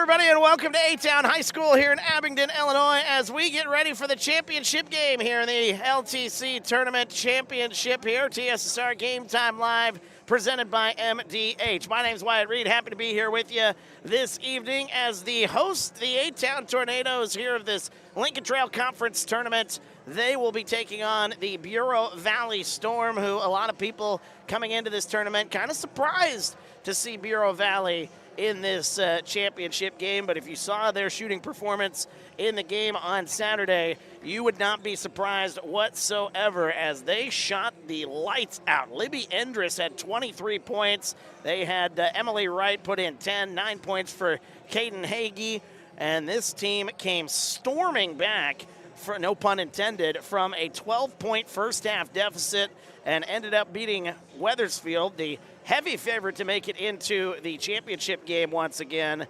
everybody, and welcome to A-Town High School here in Abingdon, Illinois, as we get ready for the championship game here in the LTC Tournament Championship here. TSSR Game Time Live, presented by MDH. My name's Wyatt Reed. Happy to be here with you this evening as the host, the A-Town Tornadoes here of this Lincoln Trail Conference Tournament. They will be taking on the Bureau Valley Storm, who a lot of people coming into this tournament kind of surprised to see Bureau Valley in this championship game. But if you saw their shooting performance in the game on Saturday, you would not be surprised whatsoever as they shot the lights out. Libby Endress had 23 points. They had Emily Wright put in 10, 9 points for Caden Hagee. And this team came storming back, for no pun intended, from a 12-point first-half deficit and ended up beating Wethersfield, the heavy favorite to make it into the championship game once again,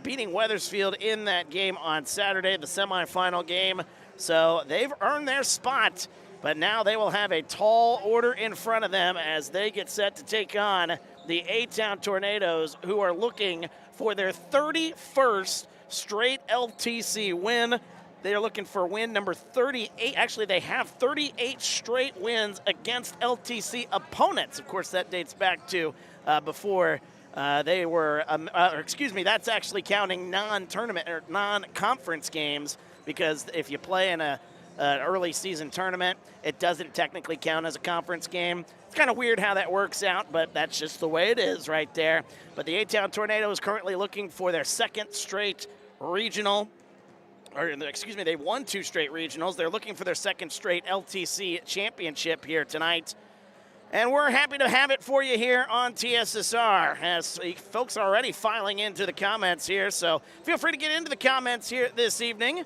beating Wethersfield in that game on Saturday, the semifinal game. So they've earned their spot, but now they will have a tall order in front of them as they get set to take on the A-Town Tornadoes, who are looking for their 31st straight LTC win. They are looking for win number 38. Actually, they have 38 straight wins against LTC opponents. Of course, that dates back to before they were, that's actually counting non-tournament or non-conference games, because if you play in an early season tournament, it doesn't technically count as a conference game. It's kind of weird how that works out, but that's just the way it is right there. But the A-Town Tornado is currently looking for their second straight regional. They won 2 straight regionals. They're looking for their second straight LTC championship here tonight. And we're happy to have it for you here on TSSR, as folks are already filing into the comments here. So feel free to get into the comments here this evening.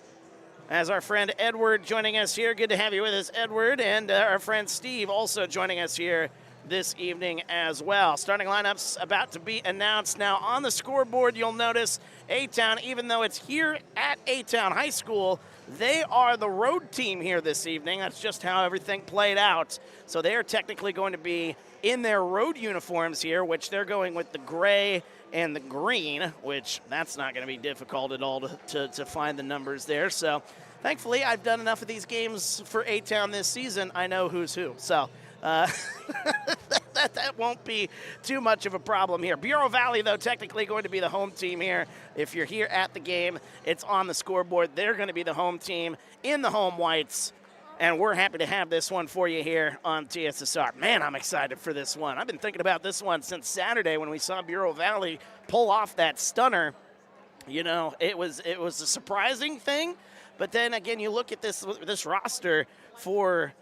As our friend Edward joining us here. Good to have you with us, Edward. And our friend Steve also joining us here this evening as well. Starting lineups about to be announced now. On the scoreboard, you'll notice A-Town, even though it's here at A-Town High School, they are the road team here this evening. That's just how everything played out. So they are technically going to be in their road uniforms here, which they're going with the gray and the green, which that's not going to be difficult at all to find the numbers there. So thankfully, I've done enough of these games for A-Town this season. I know who's who. So that won't be too much of a problem here. Bureau Valley, though, technically going to be the home team here. If you're here at the game, it's on the scoreboard. They're going to be the home team in the home whites, and we're happy to have this one for you here on TSSR. Man, I'm excited for this one. I've been thinking about this one since Saturday when we saw Bureau Valley pull off that stunner. You know, it was a surprising thing, but then again, you look at this roster for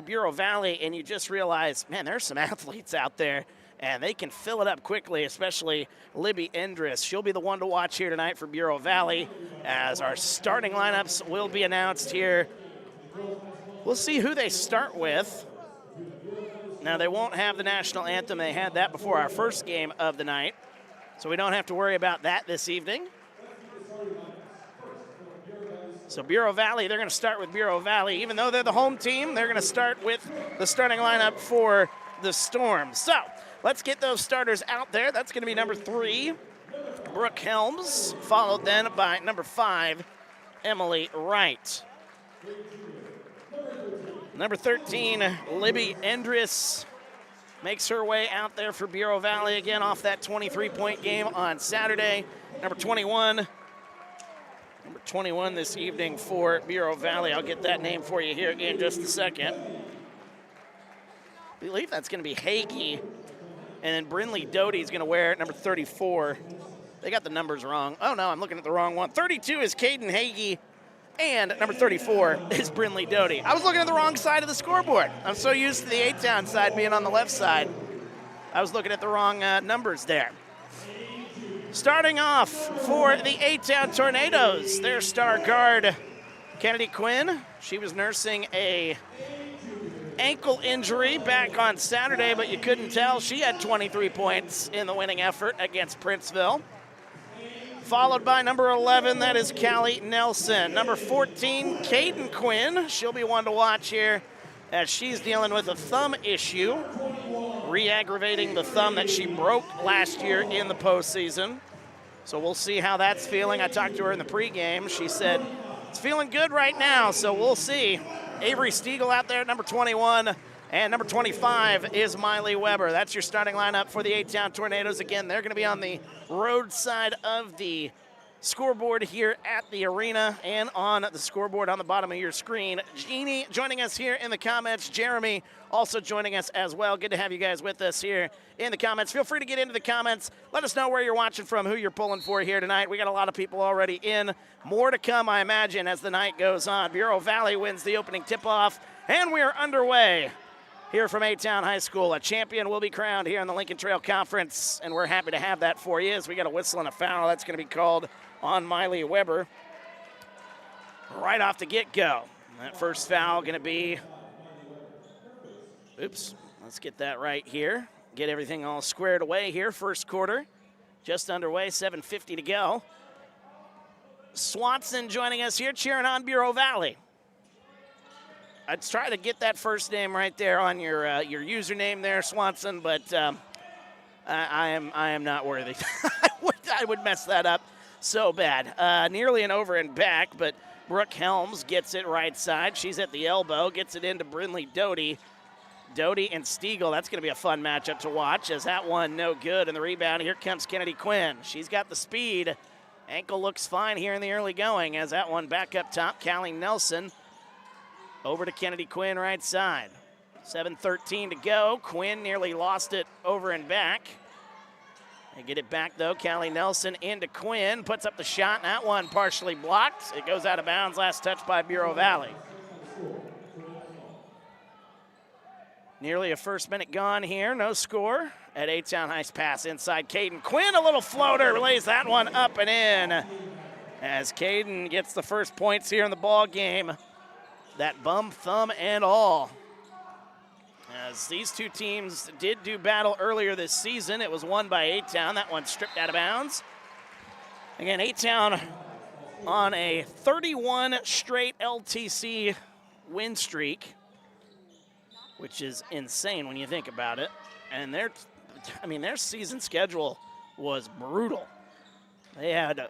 Bureau Valley, and you just realize, man, there's some athletes out there, and they can fill it up quickly, especially Libby Endress. She'll be the one to watch here tonight for Bureau Valley, as our starting lineups will be announced here. We'll see who they start with. Now, they won't have the national anthem. They had that before our first game of the night, so we don't have to worry about that this evening. So Bureau Valley, they're going to start with Bureau Valley. Even though they're the home team, they're going to start with the starting lineup for the Storm. So let's get those starters out there. That's going to be number 3, Brooke Helms, followed then by number 5, Emily Wright. Number 13, Libby Endress makes her way out there for Bureau Valley again off that 23-point game on Saturday. Number 21 this evening for Bureau Valley. I'll get that name for you here in just a second. I believe that's going to be Hagee. And then Brinley Doty is going to wear number 34. They got the numbers wrong. Oh, no, I'm looking at the wrong one. 32 is Caden Hagee, and number 34 is Brinley Doty. I was looking at the wrong side of the scoreboard. I'm so used to the A-Town side being on the left side. I was looking at the wrong numbers there. Starting off for the A-Town Tornadoes, their star guard, Kennedy Quinn. She was nursing a ankle injury back on Saturday, but you couldn't tell. She had 23 points in the winning effort against Princeville. Followed by number 11, that is Callie Nelson. Number 14, Caden Quinn. She'll be one to watch here as she's dealing with a thumb issue, re-aggravating the thumb that she broke last year in the postseason. So we'll see how that's feeling. I talked to her in the pregame. She said it's feeling good right now, so we'll see. Avery Stiegel out there at number 21, and number 25 is Miley Weber. That's your starting lineup for the A-Town Tornadoes. Again, they're going to be on the road side of the scoreboard here at the arena and on the scoreboard on the bottom of your screen. Jeannie joining us here in the comments. Jeremy also joining us as well. Good to have you guys with us here in the comments. Feel free to get into the comments. Let us know where you're watching from, who you're pulling for here tonight. We got a lot of people already in. More to come, I imagine, as the night goes on. Bureau Valley wins the opening tip-off, and we are underway here from A-Town High School. A champion will be crowned here in the Lincoln Trail Conference, and we're happy to have that for you as we got a whistle and a foul. That's going to be called on Miley Weber right off the get-go. That first foul going to be, oops, let's get that right here. Get everything all squared away here. First quarter just underway, 7:50 to go. Swanson joining us here, cheering on Bureau Valley. I'd try to get that first name right there on your username there, Swanson, but I am not worthy. I would mess that up so bad. Nearly an over and back, but Brooke Helms gets it right side. She's at the elbow, gets it into Brinley Doty. Doty and Stiegel, that's going to be a fun matchup to watch as that one no good. And the rebound, here comes Kennedy Quinn. She's got the speed. Ankle looks fine here in the early going as that one back up top. Callie Nelson over to Kennedy Quinn right side. 7:13 to go. Quinn nearly lost it over and back. They get it back though. Callie Nelson into Quinn, puts up the shot, and that one partially blocked. It goes out of bounds, last touch by Bureau Valley. Nearly a first minute gone here, no score at A-Town High's pass inside Caden Quinn. A little floater, lays that one up and in as Caden gets the first points here in the ball game. That bum, thumb, and all. As these two teams did do battle earlier this season, it was won by A-Town. That one stripped out of bounds. Again, A-Town on a 31 straight LTC win streak, which is insane when you think about it. And their season schedule was brutal. They had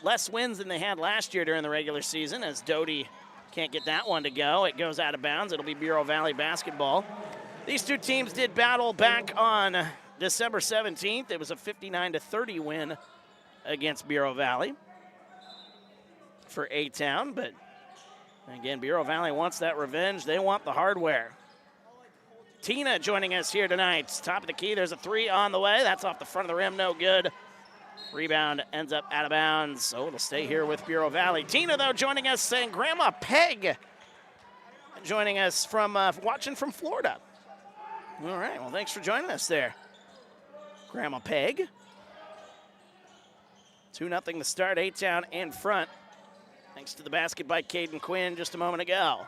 less wins than they had last year during the regular season as Doty can't get that one to go. It goes out of bounds. It'll be Bureau Valley basketball. These two teams did battle back on December 17th. It was a 59-30 win against Bureau Valley for A-Town, but again, Bureau Valley wants that revenge. They want the hardware. Tina joining us here tonight. Top of the key, there's a three on the way. That's off the front of the rim, no good. Rebound ends up out of bounds, so it'll stay here with Bureau Valley. Tina, though, joining us saying Grandma Peg joining us from watching from Florida. All right, well, thanks for joining us there, Grandma Peg. 2-0 to start, A-Town in front. Thanks to the basket by Caden Quinn just a moment ago.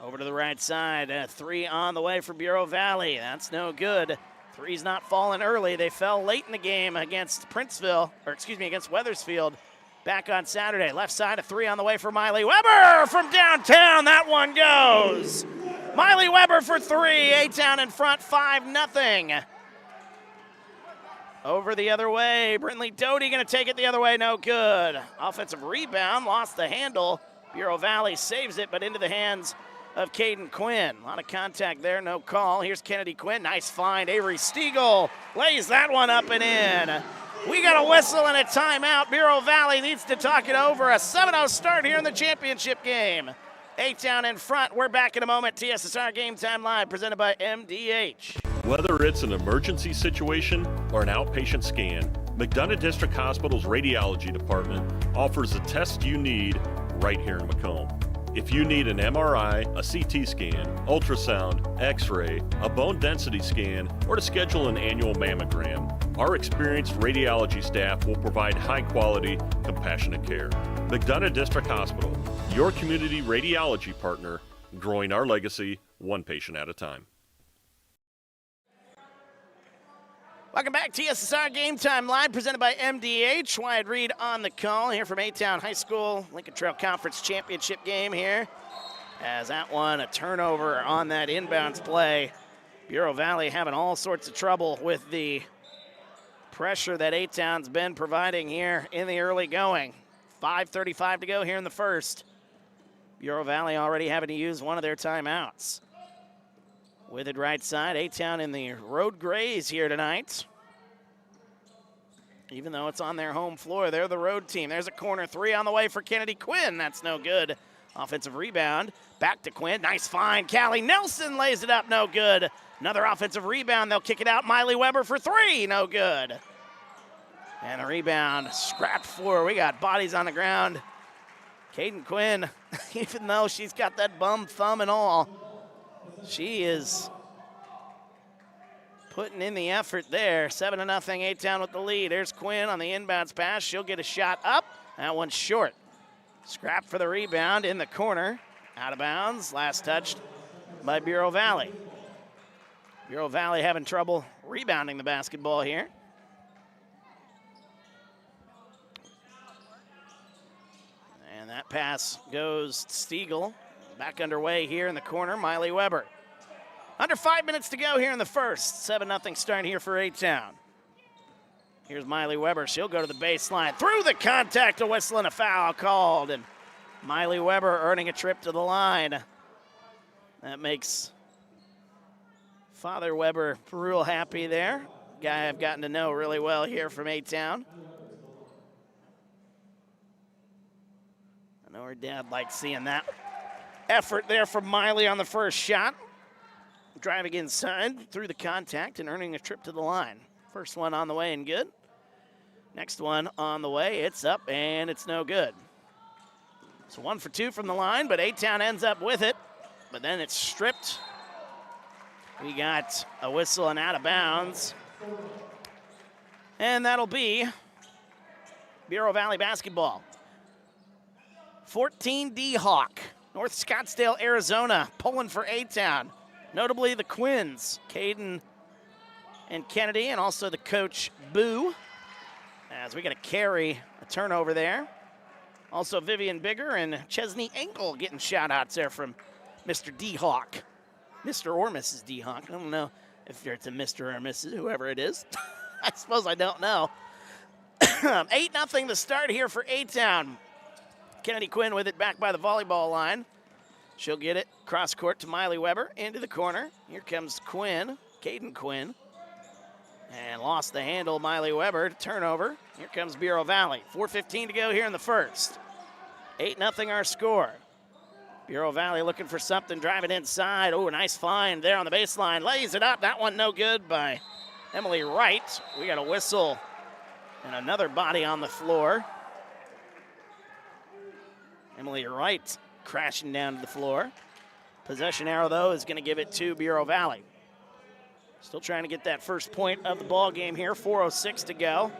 Over to the right side, a three on the way for Bureau Valley. That's no good. Three's not falling early. They fell late in the game against against Weathersfield back on Saturday. Left side, a three on the way for Miley Weber from downtown. That one goes. Miley Weber for three. A-Town in front, 5-0. Over the other way, Brinley Doty gonna take it the other way, no good. Offensive rebound, lost the handle. Bureau Valley saves it, but into the hands of Caden Quinn. A lot of contact there, no call. Here's Kennedy Quinn, nice find. Avery Stiegel lays that one up and in. We got a whistle and a timeout. Bureau Valley needs to talk it over. A 7-0 start here in the championship game. A-Town in front. We're back in a moment. TSSR Game Time Live, presented by MDH. Whether it's an emergency situation or an outpatient scan, McDonough District Hospital's radiology department offers the test you need right here in Macomb. If you need an MRI, a CT scan, ultrasound, x-ray, a bone density scan, or to schedule an annual mammogram, our experienced radiology staff will provide high-quality, compassionate care. McDonough District Hospital, your community radiology partner, growing our legacy one patient at a time. Welcome back, TSSR Game Time Live, presented by MDH. Wyatt Reed on the call here from A-Town High School, Lincoln Trail Conference Championship game here. As that one, a turnover on that inbounds play. Bureau Valley having all sorts of trouble with the pressure that A-Town's been providing here in the early going. 5:35 to go here in the first. Bureau Valley already having to use one of their timeouts. With it right side, A-Town in the road grays here tonight. Even though it's on their home floor, they're the road team. There's a corner three on the way for Kennedy Quinn. That's no good. Offensive rebound. Back to Quinn. Nice find. Callie Nelson lays it up. No good. Another offensive rebound. They'll kick it out. Miley Weber for three. No good. And a rebound. Scrapped for. We got bodies on the ground. Caden Quinn, even though she's got that bum thumb and all, she is putting in the effort there. 7-0 A-Town with the lead. There's Quinn on the inbounds pass. She'll get a shot up. That one's short. Scrap for the rebound in the corner. Out of bounds. Last touched by Bureau Valley. Bureau Valley having trouble rebounding the basketball here. And that pass goes to Stiegel. Back underway here in the corner, Miley Weber. Under 5 minutes to go here in the first. 7-0 start here for A-Town. Here's Miley Weber. She'll go to the baseline. Through the contact, a whistle and a foul called. And Miley Weber earning a trip to the line. That makes Father Weber real happy there. Guy I've gotten to know really well here from A-Town. I know her dad likes seeing that effort there from Miley on the first shot. Driving inside through the contact and earning a trip to the line. First one on the way and good. Next one on the way, it's up and it's no good. So 1 for 2 from the line, but A-Town ends up with it. But then it's stripped. We got a whistle and out of bounds. And that'll be Bureau Valley basketball. 14D Hawk, North Scottsdale, Arizona, pulling for A-Town. Notably the Quins, Caden and Kennedy, and also the coach, Boo, as we got to carry a turnover there. Also Vivian Bigger and Chesney Engel getting shout-outs there from Mr. D-Hawk. Mr. or Mrs. D-Hawk. I don't know if it's a Mr. or Mrs., whoever it is. I suppose I don't know. 8-0 to start here for A-Town. Kennedy Quinn with it back by the volleyball line. She'll get it cross court to Miley Weber into the corner. Here comes Quinn, Caden Quinn. And lost the handle, Miley Weber, turnover. Here comes Bureau Valley. 4:15 to go here in the first. 8-0 our score. Bureau Valley looking for something, driving inside. Oh, nice find there on the baseline. Lays it up. That one no good by Emily Wright. We got a whistle and another body on the floor. Emily Wright crashing down to the floor. Possession arrow, though, is going to give it to Bureau Valley. Still trying to get that first point of the ball game here. 4:06 to go.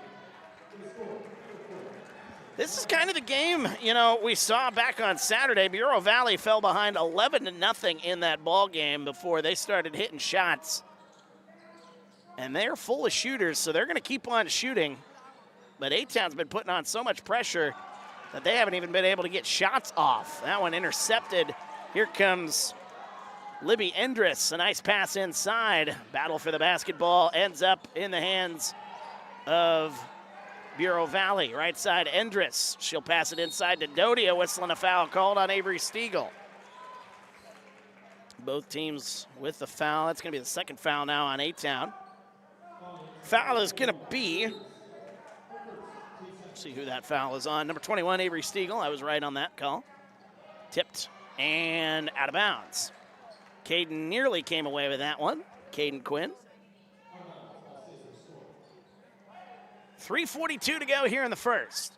This is kind of the game, we saw back on Saturday. Bureau Valley fell behind 11-0 in that ball game before they started hitting shots. And they're full of shooters, so they're going to keep on shooting. But A-Town's been putting on so much pressure that they haven't even been able to get shots off. That one intercepted. Here comes Libby Endress, a nice pass inside. Battle for the basketball ends up in the hands of Bureau Valley. Right side, Endress. She'll pass it inside to Doty. A whistle and a foul called on Avery Stiegel. Both teams with the foul. That's going to be the second foul now on A-Town. Foul is going to be, see who that foul is on. Number 21, Avery Stiegel. I was right on that call. Tipped and out of bounds. Caden nearly came away with that one. Caden Quinn. 3:42 to go here in the first.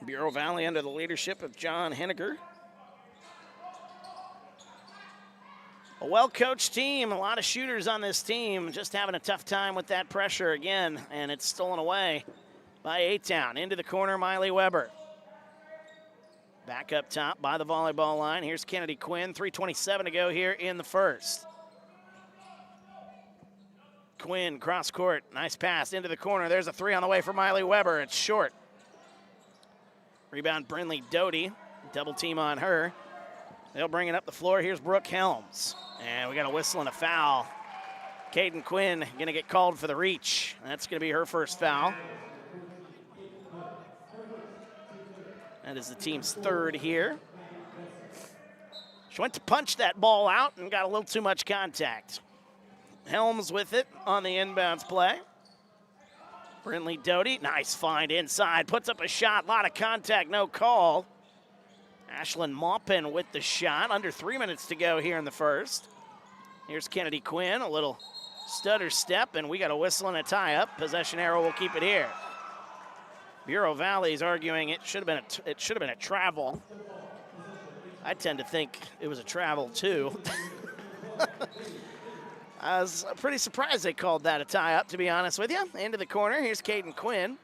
Bureau Valley under the leadership of John Henniger. A well-coached team, a lot of shooters on this team, just having a tough time with that pressure again, and it's stolen away by A-Town. Into the corner, Miley Weber. Back up top by the volleyball line. Here's Kennedy Quinn, 3:27 to go here in the first. Quinn, cross court, nice pass into the corner. There's a three on the way for Miley Weber. It's short. Rebound, Brinley Doty. Double team on her. They'll bring it up the floor. Here's Brooke Helms. And we got a whistle and a foul Caden Quinn going to get called for the reach. That's going to be her first foul. That is the team's third here. She went to punch that ball out and got a little too much contact. Helms with it on the inbounds play. Brinley Doty, nice find inside, puts up a shot, a lot of contact, no call. Ashlyn Maupin with the shot, under 3 minutes to go here in the first. Here's Kennedy Quinn, a little stutter step, and we got a whistle and a tie-up. Possession arrow will keep it here. Bureau Valley is arguing it should have been a travel. I tend to think it was a travel too. I was pretty surprised they called that a tie-up, to be honest with you. Into the corner, here's Caden Quinn.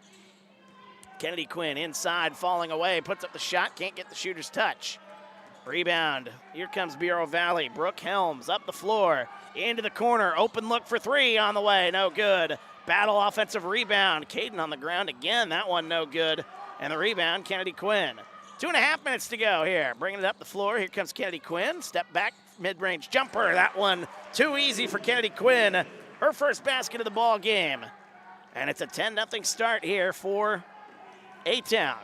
Kennedy Quinn inside, falling away, puts up the shot, can't get the shooter's touch. Rebound, here comes Bureau Valley. Brooke Helms up the floor, into the corner, open look for three on the way, no good. Battle offensive rebound, Caden on the ground again, that one no good. And the rebound, Kennedy Quinn. 2.5 minutes to go here. Bringing it up the floor. Here comes Kennedy Quinn. Step back, mid-range jumper. That one too easy for Kennedy Quinn. Her first basket of the ball game. And it's a 10-0 start here for A-Town.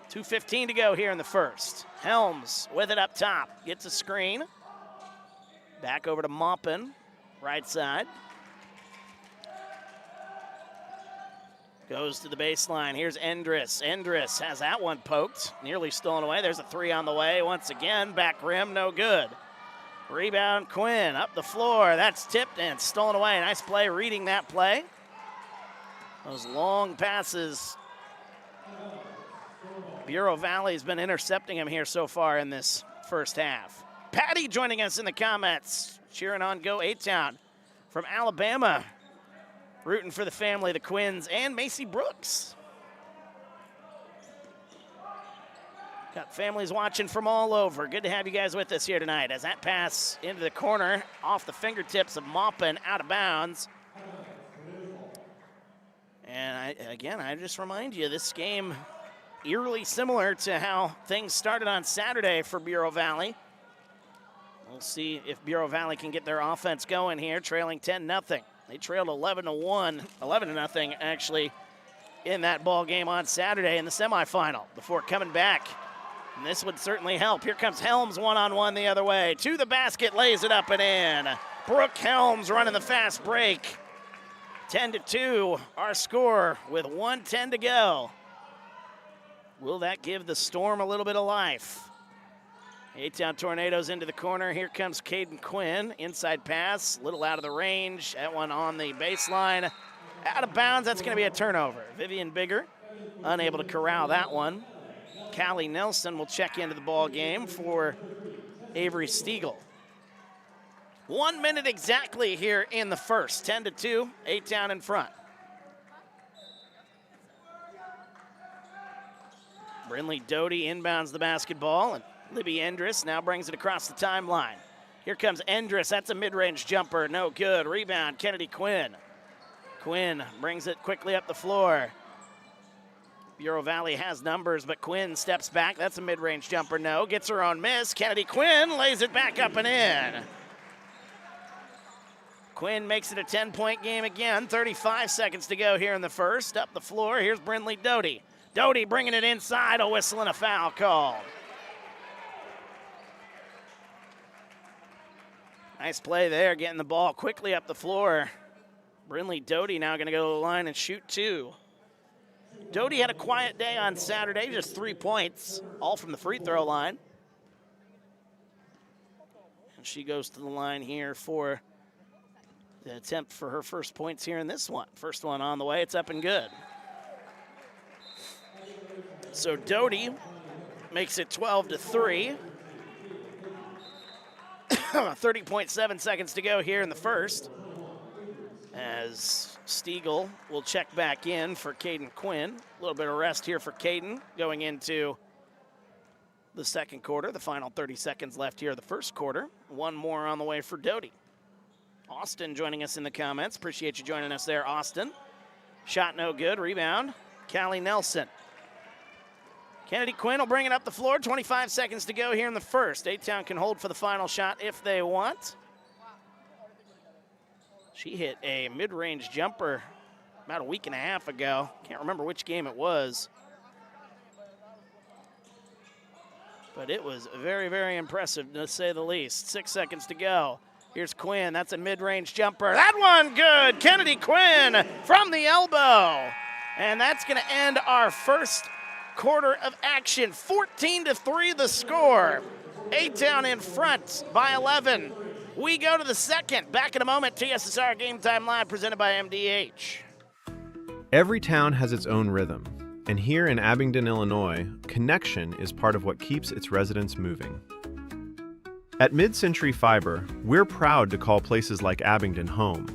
2:15 to go here in the first. Helms with it up top. Gets a screen. Back over to Maupin. Right side. Goes to the baseline. Here's Endress. Endress has that one poked. Nearly stolen away. There's a three on the way. Once again, back rim, no good. Rebound, Quinn up the floor. That's tipped and stolen away. Nice play, reading that play. Those long passes. Bureau Valley's been intercepting him here so far in this first half. Patty joining us in the comments. Cheering on Go A-Town from Alabama. Rooting for the family, the Quinns, and Macy Brooks. Got families watching from all over. Good to have you guys with us here tonight as that pass into the corner off the fingertips of Maupin, out of bounds. And I just remind you, this game eerily similar to how things started on Saturday for Bureau Valley. We'll see if Bureau Valley can get their offense going here, trailing 10-0. They trailed 11-0 actually, in that ball game on Saturday in the semifinal before coming back. And this would certainly help. Here comes Helms one-on-one the other way. To the basket, lays it up and in. Brooke Helms running the fast break. 10-2, our score with 1:10 to go. Will that give the Storm a little bit of life? A-Town Tornadoes into the corner. Here comes Caden Quinn. Inside pass, a little out of the range. That one on the baseline. Out of bounds, that's going to be a turnover. Vivian Bigger unable to corral that one. Callie Nelson will check into the ball game for Avery Stiegel. 1 minute exactly here in the first. 10-2, A-Town in front. Brinley Doty inbounds the basketball, and Libby Endress now brings it across the timeline. Here comes Endress. That's a mid-range jumper. No good. Rebound, Kennedy Quinn. Quinn brings it quickly up the floor. Bureau Valley has numbers, but Quinn steps back. That's a mid-range jumper. No. Gets her own miss. Kennedy Quinn lays it back up and in. Quinn makes it a 10-point game again. 35 seconds to go here in the first. Up the floor. Here's Brinley Doty. Doty bringing it inside. A whistle and a foul called. Nice play there, getting the ball quickly up the floor. Brinley Doty now going to go to the line and shoot two. Doty had a quiet day on Saturday, just 3 points, all from the free throw line. And she goes to the line here for the attempt for her first points here in this one. First one on the way, it's up and good. So Doty makes it 12-3. 30.7 seconds to go here in the first, as Stiegel will check back in for Caden Quinn. A little bit of rest here for Caden going into the second quarter. The final 30 seconds left here of the first quarter. One more on the way for Doty. Austin joining us in the comments. Appreciate you joining us there, Austin. Shot no good. Rebound, Callie Nelson. Kennedy Quinn will bring it up the floor. 25 seconds to go here in the first. A-Town can hold for the final shot if they want. She hit a mid-range jumper about a week and a half ago. Can't remember which game it was. But it was very, very impressive, to say the least. 6 seconds to go. Here's Quinn. That's a mid-range jumper. That one good. Kennedy Quinn from the elbow. And that's going to end our first quarter of action. 14-3 the score. A-Town in front by 11. We go to the second. Back in a moment. TSSR Game Time Live presented by MDH. Every town has its own rhythm. And here in Abingdon, Illinois, connection is part of what keeps its residents moving. At Mid-Century Fiber, we're proud to call places like Abingdon home,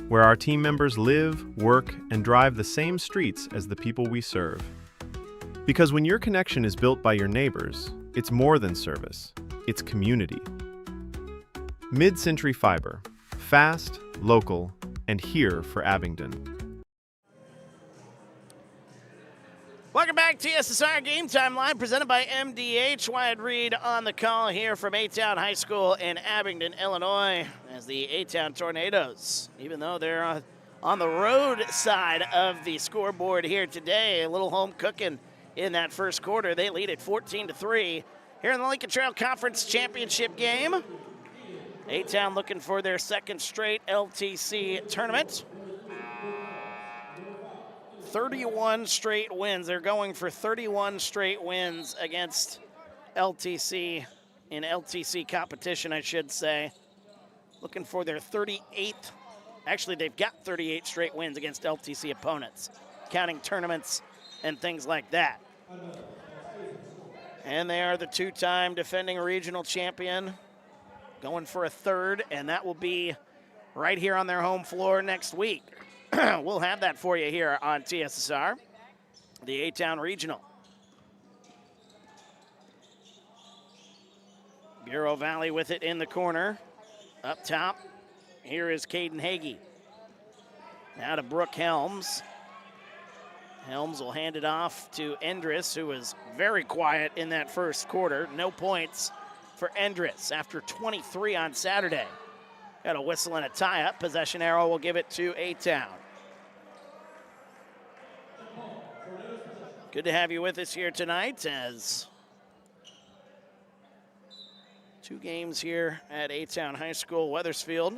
where our team members live, work, and drive the same streets as the people we serve. Because when your connection is built by your neighbors, it's more than service, it's community. Mid-Century Fiber, fast, local, and here for Abingdon. Welcome back, TSSR Game Time Live, presented by MDH. Wyatt Reed on the call here from A-Town High School in Abingdon, Illinois, as the A-Town Tornadoes, even though they're on the road side of the scoreboard here today, a little home cooking in that first quarter. They lead at 14-3 here in the Lincoln Trail Conference Championship game. A-Town looking for their second straight LTC tournament. 31 straight wins. They're going for 31 straight wins against LTC in LTC competition, I should say. Looking for their 38th. Actually, they've got 38 straight wins against LTC opponents, counting tournaments and things like that. And they are the two-time defending regional champion, going for a third, and that will be right here on their home floor next week. We'll have that for you here on TSSR, the A-Town Regional. Bureau Valley with it in the corner. Up top, here is Caden Hagee. Now to Brooke Helms. Helms will hand it off to Endress, who was very quiet in that first quarter. No points for Endress after 23 on Saturday. Got a whistle and a tie-up. Possession arrow will give it to A-Town. Good to have you with us here tonight, as two games here at A-Town High School. Wethersfield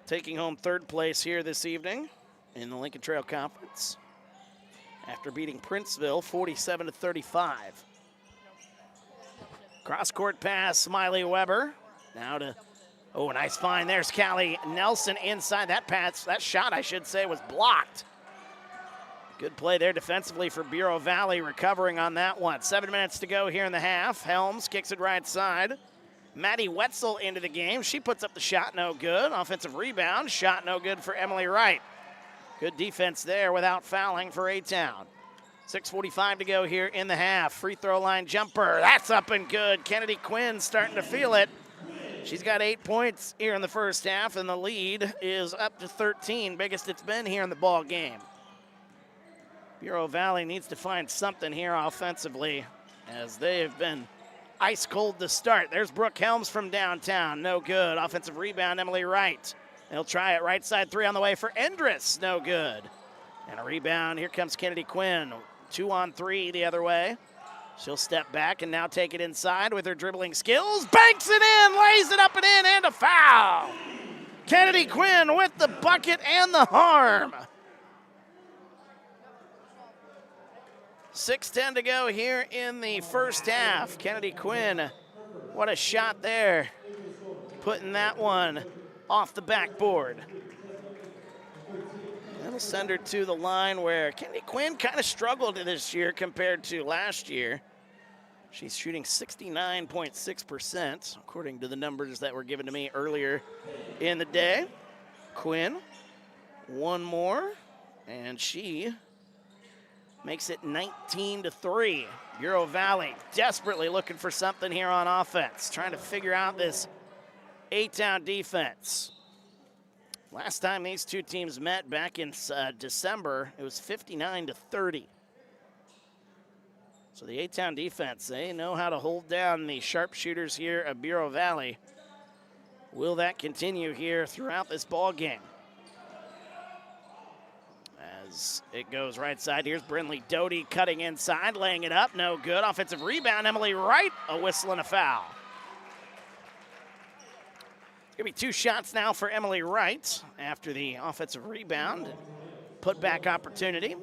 taking home third place here this evening in the Lincoln Trail Conference after beating Princeville 47-35. Cross-court pass, Smiley Weber. Now to, oh, nice find. There's Callie Nelson inside. That pass, that shot, I should say, was blocked. Good play there defensively for Bureau Valley, recovering on that one. 7 minutes to go here in the half. Helms kicks it right side. Maddie Wetzel into the game. She puts up the shot, no good. Offensive rebound, shot no good for Emily Wright. Good defense there without fouling for A-Town. 6:45 to go here in the half. Free throw line jumper, that's up and good. Kennedy Quinn starting to feel it. She's got 8 points here in the first half, and the lead is up to 13, biggest it's been here in the ball game. Bureau Valley needs to find something here offensively, as they have been ice cold to start. There's Brooke Helms from downtown, no good. Offensive rebound, Emily Wright. They'll try it, right side three on the way for Endress, no good. And a rebound, here comes Kennedy Quinn. 2-on-3 the other way. She'll step back and now take it inside with her dribbling skills. Banks it in, lays it up and in, and a foul. Kennedy Quinn with the bucket and the harm. 6:10 to go here in the first half. Kennedy Quinn, what a shot there. Putting that one off the backboard. That'll send her to the line where Kennedy Quinn kind of struggled this year compared to last year. She's shooting 69.6%, according to the numbers that were given to me earlier in the day. Quinn, one more, and she makes it 19-3. Bureau Valley desperately looking for something here on offense, trying to figure out this A-Town defense. Last time these two teams met back in December, it was 59-30. So the A-Town defense, they know how to hold down the sharpshooters here at Bureau Valley. Will that continue here throughout this ball game? as it goes right side. Here's Brindley Doty cutting inside, laying it up, no good. Offensive rebound, Emily Wright, a whistle and a foul. It's gonna be 2 shots now for Emily Wright after the offensive rebound. Put back opportunity.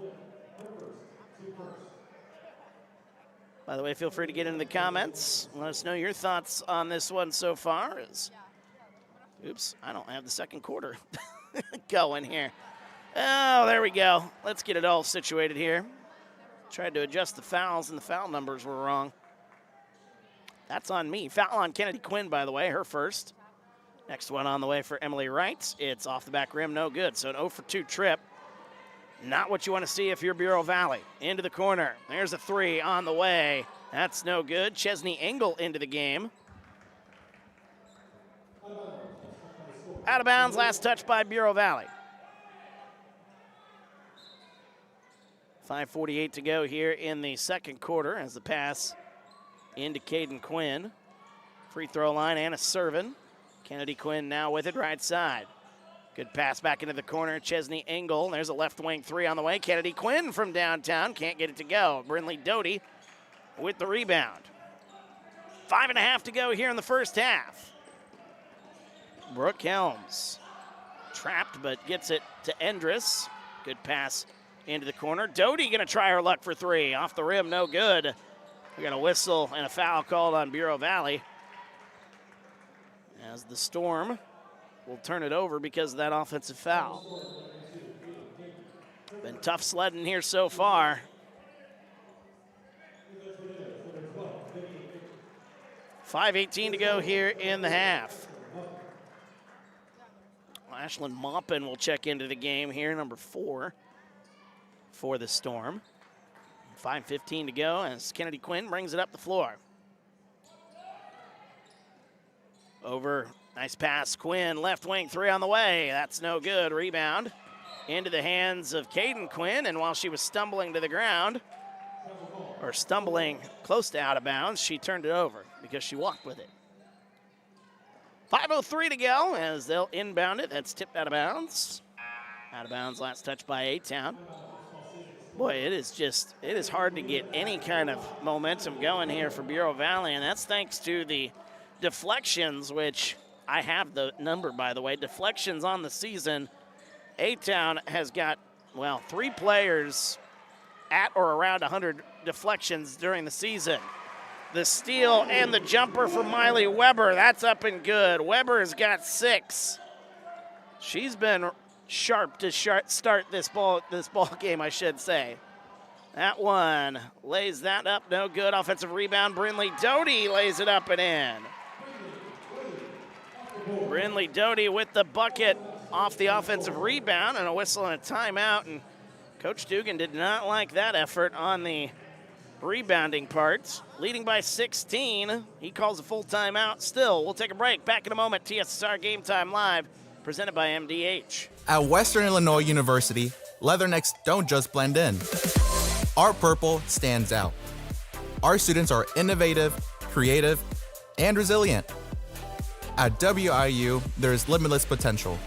By the way, feel free to get into the comments. Let us know your thoughts on this one so far. Oops, I don't have the second quarter going here. Oh, there we go. Let's get it all situated here. Tried to adjust the fouls, and the foul numbers were wrong. That's on me. Foul on Kennedy Quinn, by the way, her first. Next one on the way for Emily Wright. It's off the back rim, no good. So an 0 for 2 trip. Not what you want to see if you're Bureau Valley. Into the corner. There's a 3 on the way. That's no good. Chesney Engel into the game. Out of bounds, last touch by Bureau Valley. 5:48 to go here in the second quarter as the pass into Caden Quinn. Free throw line, Anna Servin. Kennedy Quinn now with it right side. Good pass back into the corner, Chesney Engel. There's a left wing 3 on the way. Kennedy Quinn from downtown, can't get it to go. Brindley Doty with the rebound. 5.5 to go here in the first half. Brooke Helms trapped but gets it to Endress. Good pass into the corner. Doty gonna try her luck for 3. Off the rim, no good. We got a whistle and a foul called on Bureau Valley. As the Storm will turn it over because of that offensive foul. Been tough sledding here so far. $5:18 to go here in the half. Ashlyn Maupin will check into the game here, number 4 for the Storm. 5:15 to go as Kennedy Quinn brings it up the floor. Over, nice pass, Quinn, left wing 3 on the way. That's no good, rebound into the hands of Caden Quinn, and while she was stumbling to the ground, or stumbling close to out of bounds, she turned it over because she walked with it. 5:03 to go as they'll inbound it. That's tipped out of bounds. Out of bounds, last touch by A-Town. Boy, it is hard to get any kind of momentum going here for Bureau Valley, and that's thanks to the deflections, which I have the number, by the way. Deflections on the season. A-Town has got, well, 3 players at or around 100 deflections during the season. The steal and the jumper for Miley Weber. That's up and good. Weber has got 6. She's been sharp to start this ball game, I should say. That one lays that up, no good. Offensive rebound, Brindley Doty lays it up and in. Brindley Doty with the bucket off the offensive rebound, and a whistle and a timeout. And Coach Dugan did not like that effort on the rebounding part. Leading by 16. He calls a full timeout. Still, we'll take a break. Back in a moment. TSSR Game Time Live, presented by MDH. At Western Illinois University, Leathernecks don't just blend in. Our purple stands out. Our students are innovative, creative, and resilient. At WIU, there's limitless potential,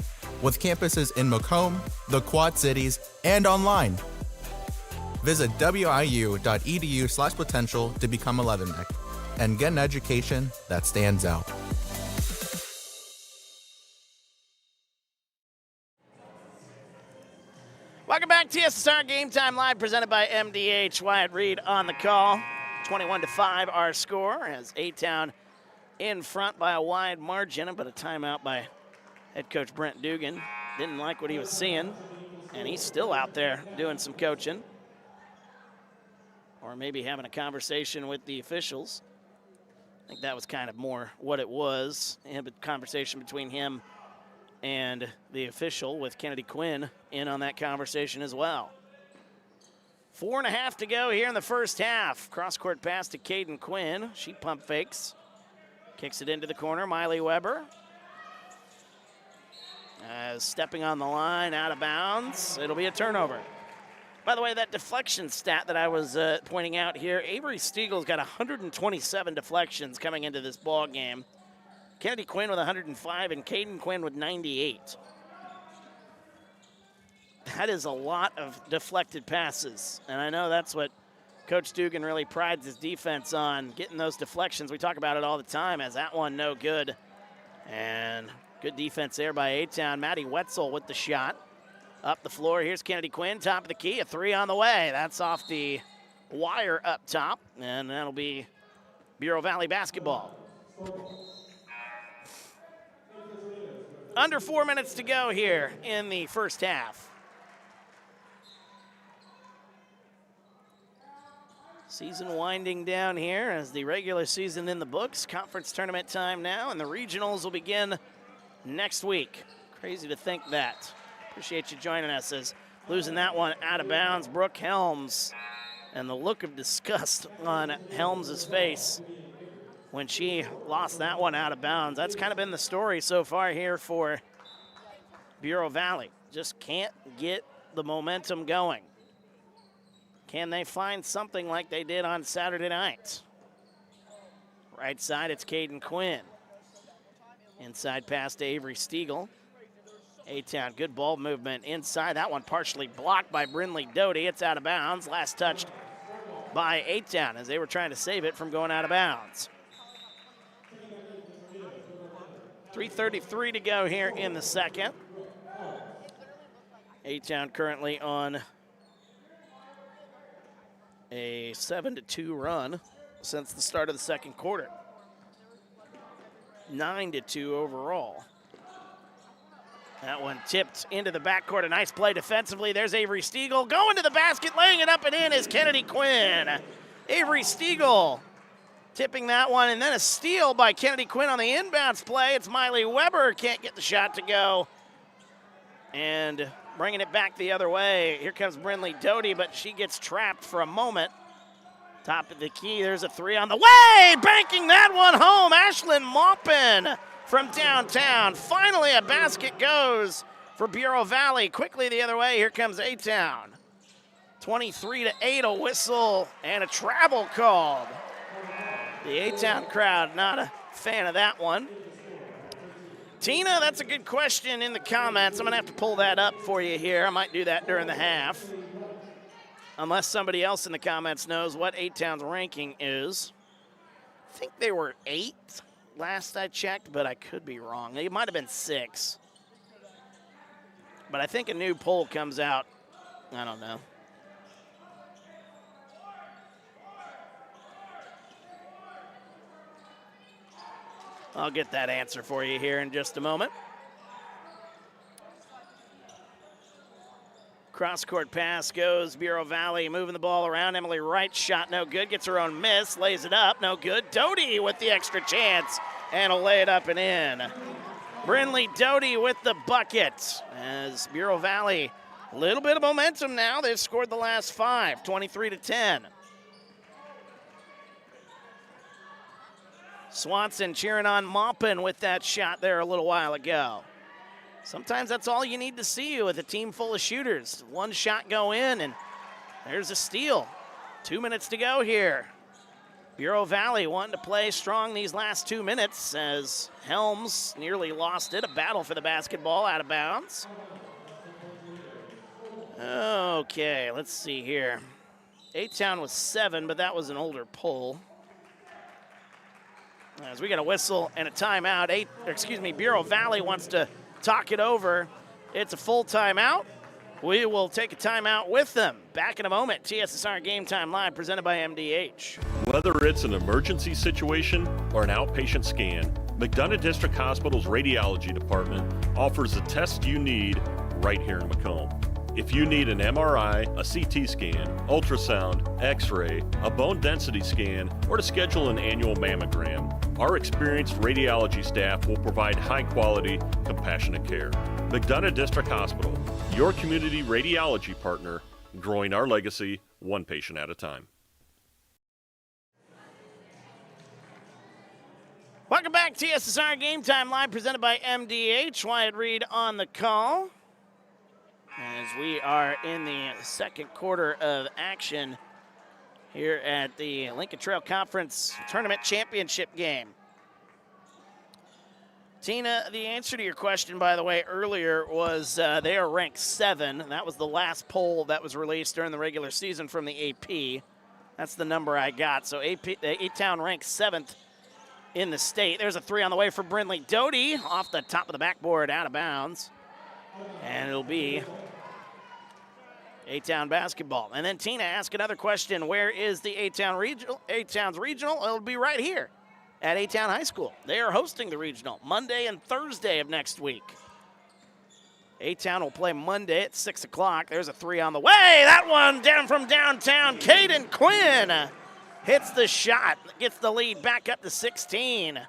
with campuses in Macomb, the Quad Cities, and online. Visit wiu.edu/potential to become a Leatherneck and get an education that stands out. Welcome back, TSSR Game Time Live, presented by MDH. Wyatt Reed on the call. 21-5 our score as A-Town in front by a wide margin, but a timeout by head coach Brent Dugan. Didn't like what he was seeing, and he's still out there doing some coaching. Or maybe having a conversation with the officials. I think that was kind of more what it was. A conversation between him and the official, with Kennedy Quinn in on that conversation as well. 4.5 to go here in the first half. Cross-court pass to Caden Quinn. She pump fakes. Kicks it into the corner. Miley Weber. Stepping on the line, out of bounds. It'll be a turnover. By the way, that deflection stat that I was pointing out here, Avery Stiegel's got 127 deflections coming into this ball game. Kennedy Quinn with 105 and Caden Quinn with 98. That is a lot of deflected passes, and I know that's what Coach Dugan really prides his defense on, getting those deflections. We talk about it all the time, as that one no good. And good defense there by A-Town. Maddie Wetzel with the shot. Up the floor, here's Kennedy Quinn, top of the key, a 3 on the way. That's off the wire up top, and that'll be Bureau Valley basketball. Under 4 minutes to go here in the first half. Season winding down here as the regular season in the books. Conference tournament time now, and the regionals will begin next week. Crazy to think that. Appreciate you joining us as losing that one out of bounds. Brooke Helms, and the look of disgust on Helms' face when she lost that one out of bounds. That's kind of been the story so far here for Bureau Valley. Just can't get the momentum going. Can they find something like they did on Saturday night? Right side, it's Caden Quinn. Inside pass to Avery Stiegel. A-Town, good ball movement inside. That one partially blocked by Brinley Doty. It's out of bounds. Last touched by A-Town as they were trying to save it from going out of bounds. 3:33 to go here in the second. A-Town currently on a 7-2 run since the start of the second quarter. 9-2 overall. That one tipped into the backcourt. A nice play defensively. There's Avery Stiegel going to the basket, laying it up and in is Kennedy Quinn. Avery Stiegel tipping that one, and then a steal by Kennedy Quinn on the inbounds play. It's Miley Weber, can't get the shot to go. And bringing it back the other way. Here comes Brinley Doty, but she gets trapped for a moment. Top of the key, there's a 3 on the way! Banking that one home, Ashlyn Maupin from downtown. Finally a basket goes for Bureau Valley. Quickly the other way, here comes A-Town. 23-8, a whistle and a travel called. The A-Town crowd not a fan of that one. Tina, that's a good question in the comments. I'm going to have to pull that up for you here. I might do that during the half. Unless somebody else in the comments knows what A-Town's ranking is. I think they were 8 last I checked, but I could be wrong. They might have been 6. But I think a new poll comes out. I don't know. I'll get that answer for you here in just a moment. Cross-court pass goes Bureau Valley, moving the ball around. Emily Wright shot no good, gets her own miss, lays it up, no good. Doty with the extra chance, and will lay it up and in. Brinley Doty with the bucket as Bureau Valley, a little bit of momentum now. They've scored the last 5, 23-10. Swanson cheering on Maupin with that shot there a little while ago. Sometimes that's all you need to see with a team full of shooters. One shot go in, and there's a steal. 2 minutes to go here. Bureau Valley wanting to play strong these last 2 minutes as Helms nearly lost it. A battle for the basketball out of bounds. Okay, let's see here. A-Town was 7, but that was an older pull. As we got a whistle and a timeout. Bureau Valley wants to talk it over. It's a full timeout. We will take a timeout with them. Back in a moment. TSSR Game Time Live presented by MDH. Whether it's an emergency situation or an outpatient scan, McDonough District Hospital's radiology department offers the test you need right here in Macomb. If you need an MRI, a CT scan, ultrasound, x-ray, a bone density scan, or to schedule an annual mammogram, our experienced radiology staff will provide high-quality, compassionate care. McDonough District Hospital, your community radiology partner, growing our legacy one patient at a time. Welcome back, TSSR Game Time Live presented by MDH. Wyatt Reed on the call. As we are in the second quarter of action here at the Lincoln Trail Conference Tournament Championship game. Tina, the answer to your question, by the way, earlier was they are ranked 7. That was the last poll that was released during the regular season from the AP. That's the number I got. So A-Town ranks 7th in the state. There's a 3 on the way for Brindley Doty off the top of the backboard, out of bounds. And it'll be A-Town basketball. And then Tina asked another question. Where is the A-Town regional? A-Town's regional? It'll be right here at A-Town High School. They are hosting the regional Monday and Thursday of next week. A-Town will play Monday at 6 o'clock. There's a 3 on the way. That one down from downtown. Caden Quinn hits the shot, gets the lead back up to 16.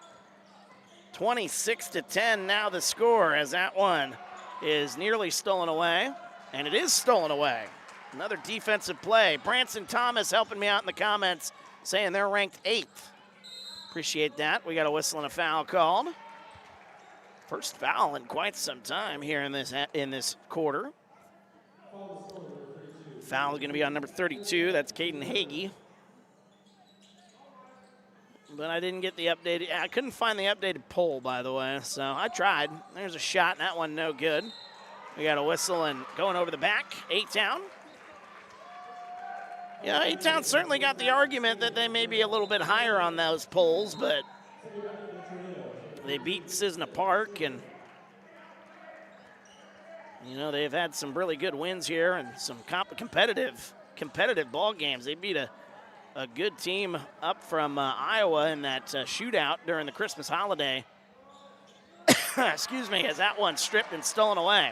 26-10 now the score, as that one is nearly stolen away, and it is stolen away. Another defensive play. Branson Thomas helping me out in the comments, saying they're ranked 8th. Appreciate that. We got a whistle and a foul called. First foul in quite some time here in this quarter. Foul is going to be on number 32. That's Caden Hagee. But I didn't get the updated. I couldn't find the updated poll, by the way. So I tried. There's a shot, and that one no good. We got a whistle and going over the back. A-Town. Yeah, A-Town certainly got the argument that they may be a little bit higher on those polls, but they beat Cisna Park, and you know they've had some really good wins here and some competitive ball games. They beat a good team up from Iowa in that shootout during the Christmas holiday. Excuse me, as that one stripped and stolen away.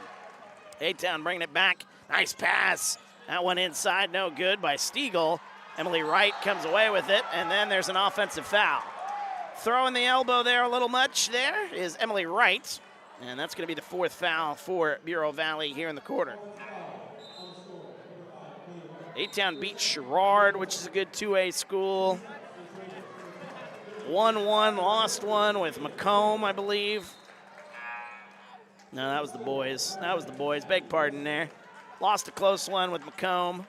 A-Town bringing it back. Nice pass. That one inside, no good by Stiegel. Emily Wright comes away with it, and then there's an offensive foul. Throwing the elbow there a little much there is Emily Wright, and that's going to be the 4th foul for Bureau Valley here in the quarter. A-Town beat Sherrard, which is a good 2A school. 1-1, lost one with Macomb, I believe. No, that was the boys. Beg pardon there. Lost a close one with Macomb.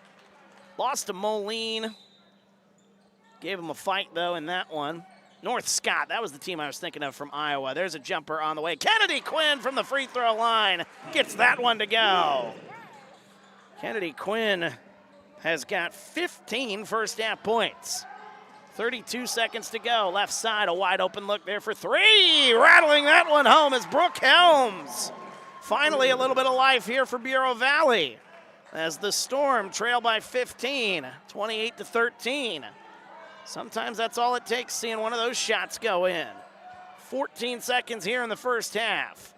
Lost to Moline. Gave them a fight, though, in that one. North Scott, that was the team I was thinking of from Iowa. There's a jumper on the way. Kennedy Quinn from the free throw line gets that one to go. Kennedy Quinn has got 15 first half points. 32 seconds to go. Left side, a wide open look there for 3. Rattling that one home is Brooke Helms. Finally, a little bit of life here for Bureau Valley as the Storm trail by 15, 28-13. Sometimes that's all it takes, seeing one of those shots go in. 14 seconds here in the first half.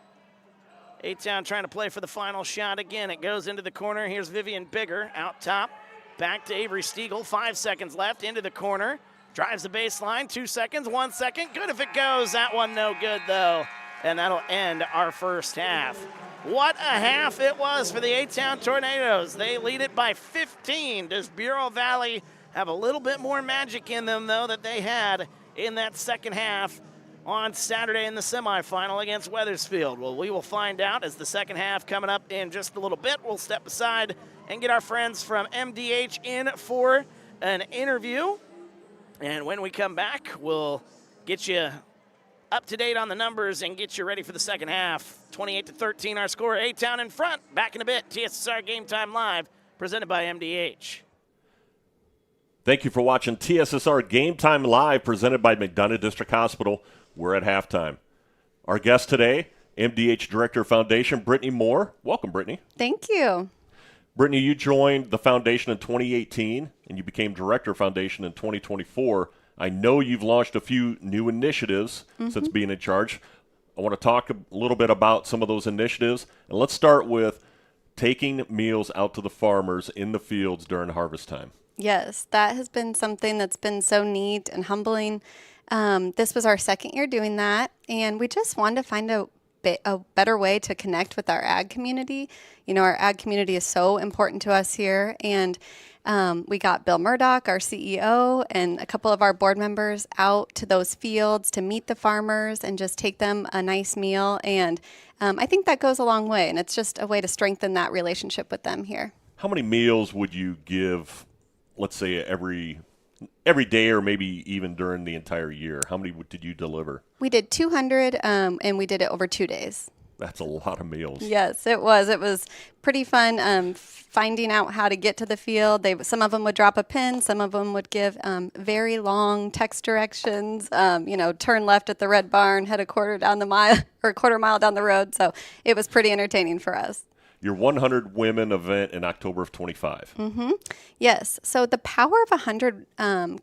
A-Town trying to play for the final shot again. It goes into the corner. Here's Vivian Bigger out top. Back to Avery Stiegel. 5 seconds left into the corner. Drives the baseline. 2 seconds, 1 second. Good if it goes. That one no good, though. And that'll end our first half. What a half it was for the A-Town Tornadoes. They lead it by 15. Does Bureau Valley have a little bit more magic in them, though, that they had in that second half on Saturday in the semifinal against Wethersfield? Well, we will find out as the second half coming up in just a little bit. We'll step aside and get our friends from MDH in for an interview. And when we come back, we'll get you up to date on the numbers and get you ready for the second half. 28-13 our score. A-Town in front. Back in a bit. TSSR Game Time Live, presented by MDH. Thank you for watching TSSR Game Time Live, presented by McDonough District Hospital. We're at halftime. Our guest today, MDH Director of Foundation, Brittany Moore. Welcome, Brittany. Thank you. Brittany, you joined the foundation in 2018, and you became Director of Foundation in 2024. I know you've launched a few new initiatives since being in charge. I want to talk a little bit about some of those initiatives. And let's start with taking meals out to the farmers in the fields during harvest time. Yes, that has been something that's been so neat and humbling. This was our second year doing that, and we just wanted to find a better way to connect with our ag community. You know, our ag community is so important to us here, and we got Bill Murdoch, our CEO, and a couple of our board members out to those fields to meet the farmers and just take them a nice meal. And I think that goes a long way, and it's just a way to strengthen that relationship with them here. How many meals would you give, let's say, every every day or maybe even during the entire year? How many did you deliver? We did 200, and we did it over 2 days. That's a lot of meals. Yes, it was. It was pretty fun finding out how to get to the field. Some of them would drop a pin. Some of them would give very long text directions. Turn left at the red barn, head a quarter mile down the road. So it was pretty entertaining for us. Your 100 women event in October of 25. Mm-hmm. Yes. So the Power of 100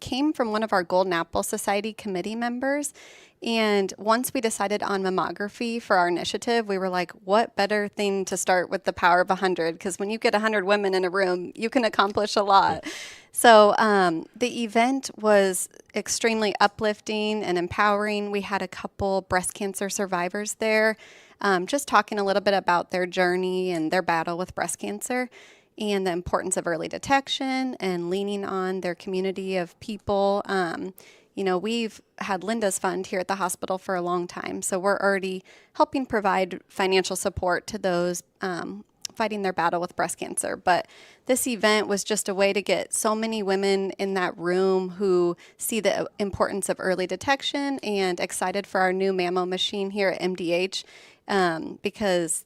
came from one of our Golden Apple Society committee members. And once we decided on mammography for our initiative, we were like, what better thing to start with the Power of 100? Because when you get 100 women in a room, you can accomplish a lot. So the event was extremely uplifting and empowering. We had a couple breast cancer survivors there, just talking a little bit about their journey and their battle with breast cancer and the importance of early detection and leaning on their community of people. We've had Linda's Fund here at the hospital for a long time, so we're already helping provide financial support to those fighting their battle with breast cancer. But this event was just a way to get so many women in that room who see the importance of early detection and excited for our new mammo machine here at MDH, because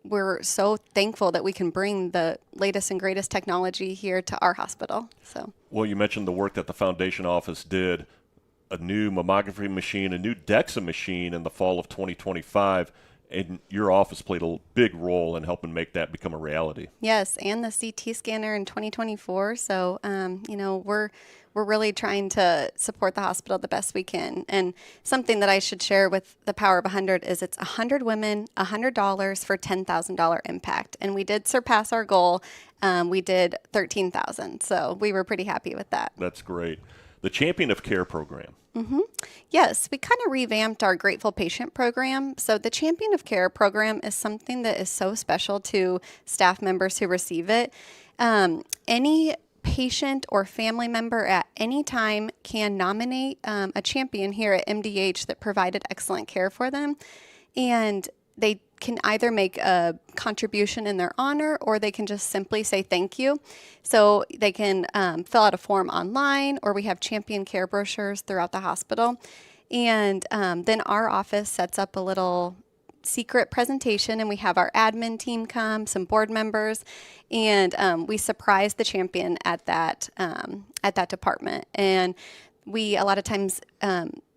we're so thankful that we can bring the latest and greatest technology here to our hospital. So, well, you mentioned the work that the foundation office did. A new mammography machine, a new DEXA machine in the fall of 2025, and your office played a big role in helping make that become a reality. Yes, and the CT scanner in 2024. So, we're really trying to support the hospital the best we can. And something that I should share with the Power of 100 is it's 100 women, $100 for $10,000 impact. And we did surpass our goal. We did 13,000. So we were pretty happy with that. That's great. The Champion of Care program. Mm-hmm. Yes, we kind of revamped our Grateful Patient program. So the Champion of Care program is something that is so special to staff members who receive it. Any patient or family member at any time can nominate a champion here at MDH that provided excellent care for them. And they can either make a contribution in their honor, or they can just simply say thank you. So they can fill out a form online, or we have champion care brochures throughout the hospital. And then our office sets up a little secret presentation, and we have our admin team come, some board members, and we surprise the champion at that department. And we a lot of times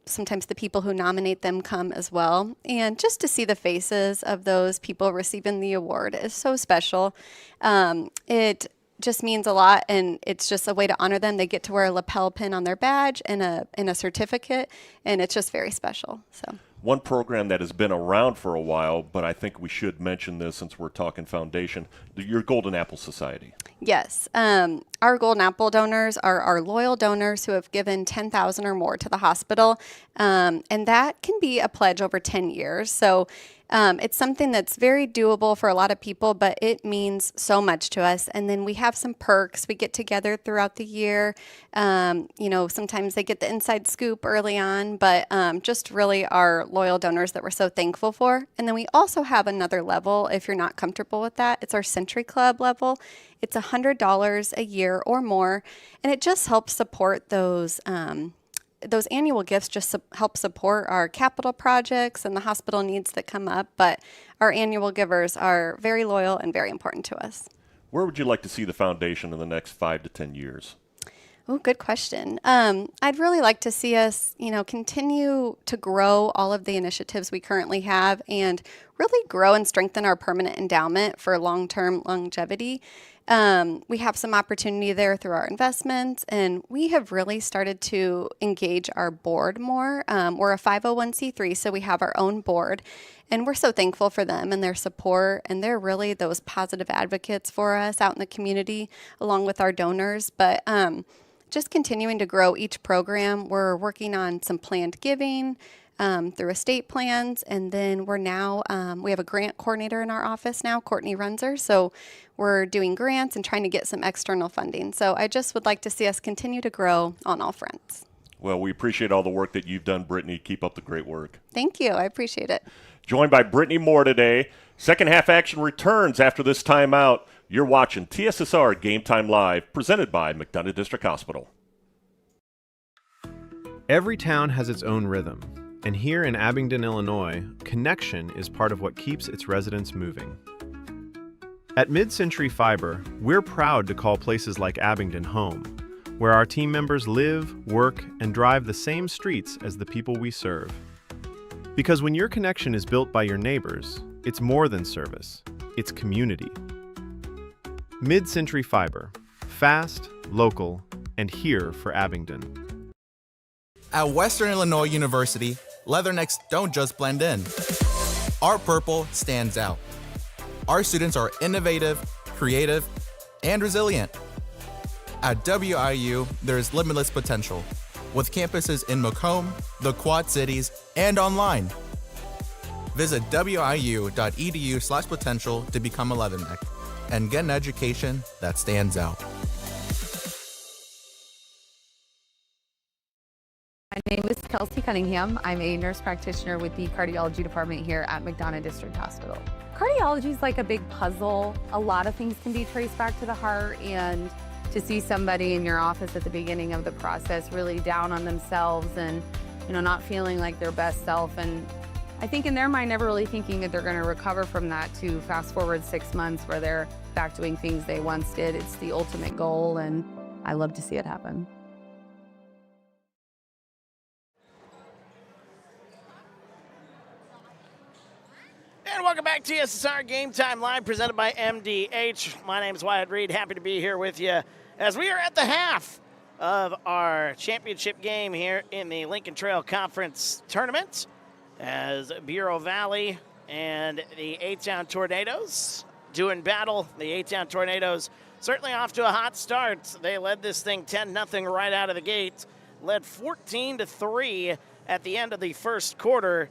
sometimes the people who nominate them come as well. And just to see the faces of those people receiving the award is so special. It just means a lot, and it's just a way to honor them. They get to wear a lapel pin on their badge and a certificate, and it's just very special. So. One program that has been around for a while, but I think we should mention this since we're talking foundation, your Golden Apple Society. Yes. Our Golden Apple donors are our loyal donors who have given $10,000 or more to the hospital, and that can be a pledge over 10 years. So it's something that's very doable for a lot of people, but it means so much to us. And then we have some perks. We get together throughout the year. Sometimes they get the inside scoop early on, but just really our loyal donors that we're so thankful for. And then we also have another level if you're not comfortable with that. It's our Century Club level. It's $100 a year or more, and it just helps support those annual gifts just help support our capital projects and the hospital needs that come up, but our annual givers are very loyal and very important to us. Where would you like to see the foundation in the next 5 to 10 years? Oh, good question. I'd really like to see us, continue to grow all of the initiatives we currently have and really grow and strengthen our permanent endowment for long-term longevity. We have some opportunity there through our investments, and we have really started to engage our board more. We're a 501c3, so we have our own board, and we're so thankful for them and their support, and they're really those positive advocates for us out in the community along with our donors. But just continuing to grow each program. We're working on some planned giving through estate plans, and then we're now, we have a grant coordinator in our office now, Courtney Runzer, so we're doing grants and trying to get some external funding. So I just would like to see us continue to grow on all fronts. Well, we appreciate all the work that you've done, Brittany. Keep up the great work. Thank you. I appreciate it. Joined by Brittany Moore today. Second half action returns after this timeout. You're watching TSSR Game Time Live, presented by McDonough District Hospital. Every town has its own rhythm, and here in Abingdon, Illinois, connection is part of what keeps its residents moving. At Mid-Century Fiber, we're proud to call places like Abingdon home, where our team members live, work, and drive the same streets as the people we serve. Because when your connection is built by your neighbors, it's more than service, it's community. Mid-Century Fiber, fast, local, and here for Abingdon. At Western Illinois University, leathernecks don't just blend in. Our purple stands out. Our students are innovative, creative, and resilient. At WIU, there's limitless potential, with campuses in Macomb, the Quad Cities, and online. Visit wiu.edu/potential to become a leatherneck and get an education that stands out. My name is Kelsey Cunningham. I'm a nurse practitioner with the cardiology department here at McDonough District Hospital. Cardiology is like a big puzzle. A lot of things can be traced back to the heart, and to see somebody in your office at the beginning of the process really down on themselves and, not feeling like their best self, and I think in their mind never really thinking that they're going to recover from that, to fast forward 6 months where they're back doing things they once did. It's the ultimate goal, and I love to see it happen. And welcome back to TSSR Game Time Live, presented by MDH. My name is Wyatt Reed. Happy to be here with you as we are at the half of our championship game here in the Lincoln Trail Conference Tournament, as Bureau Valley and the A-Town Tornadoes doing battle. The A-Town Tornadoes certainly off to a hot start. They led this thing 10-0 right out of the gate, led 14-3 at the end of the first quarter,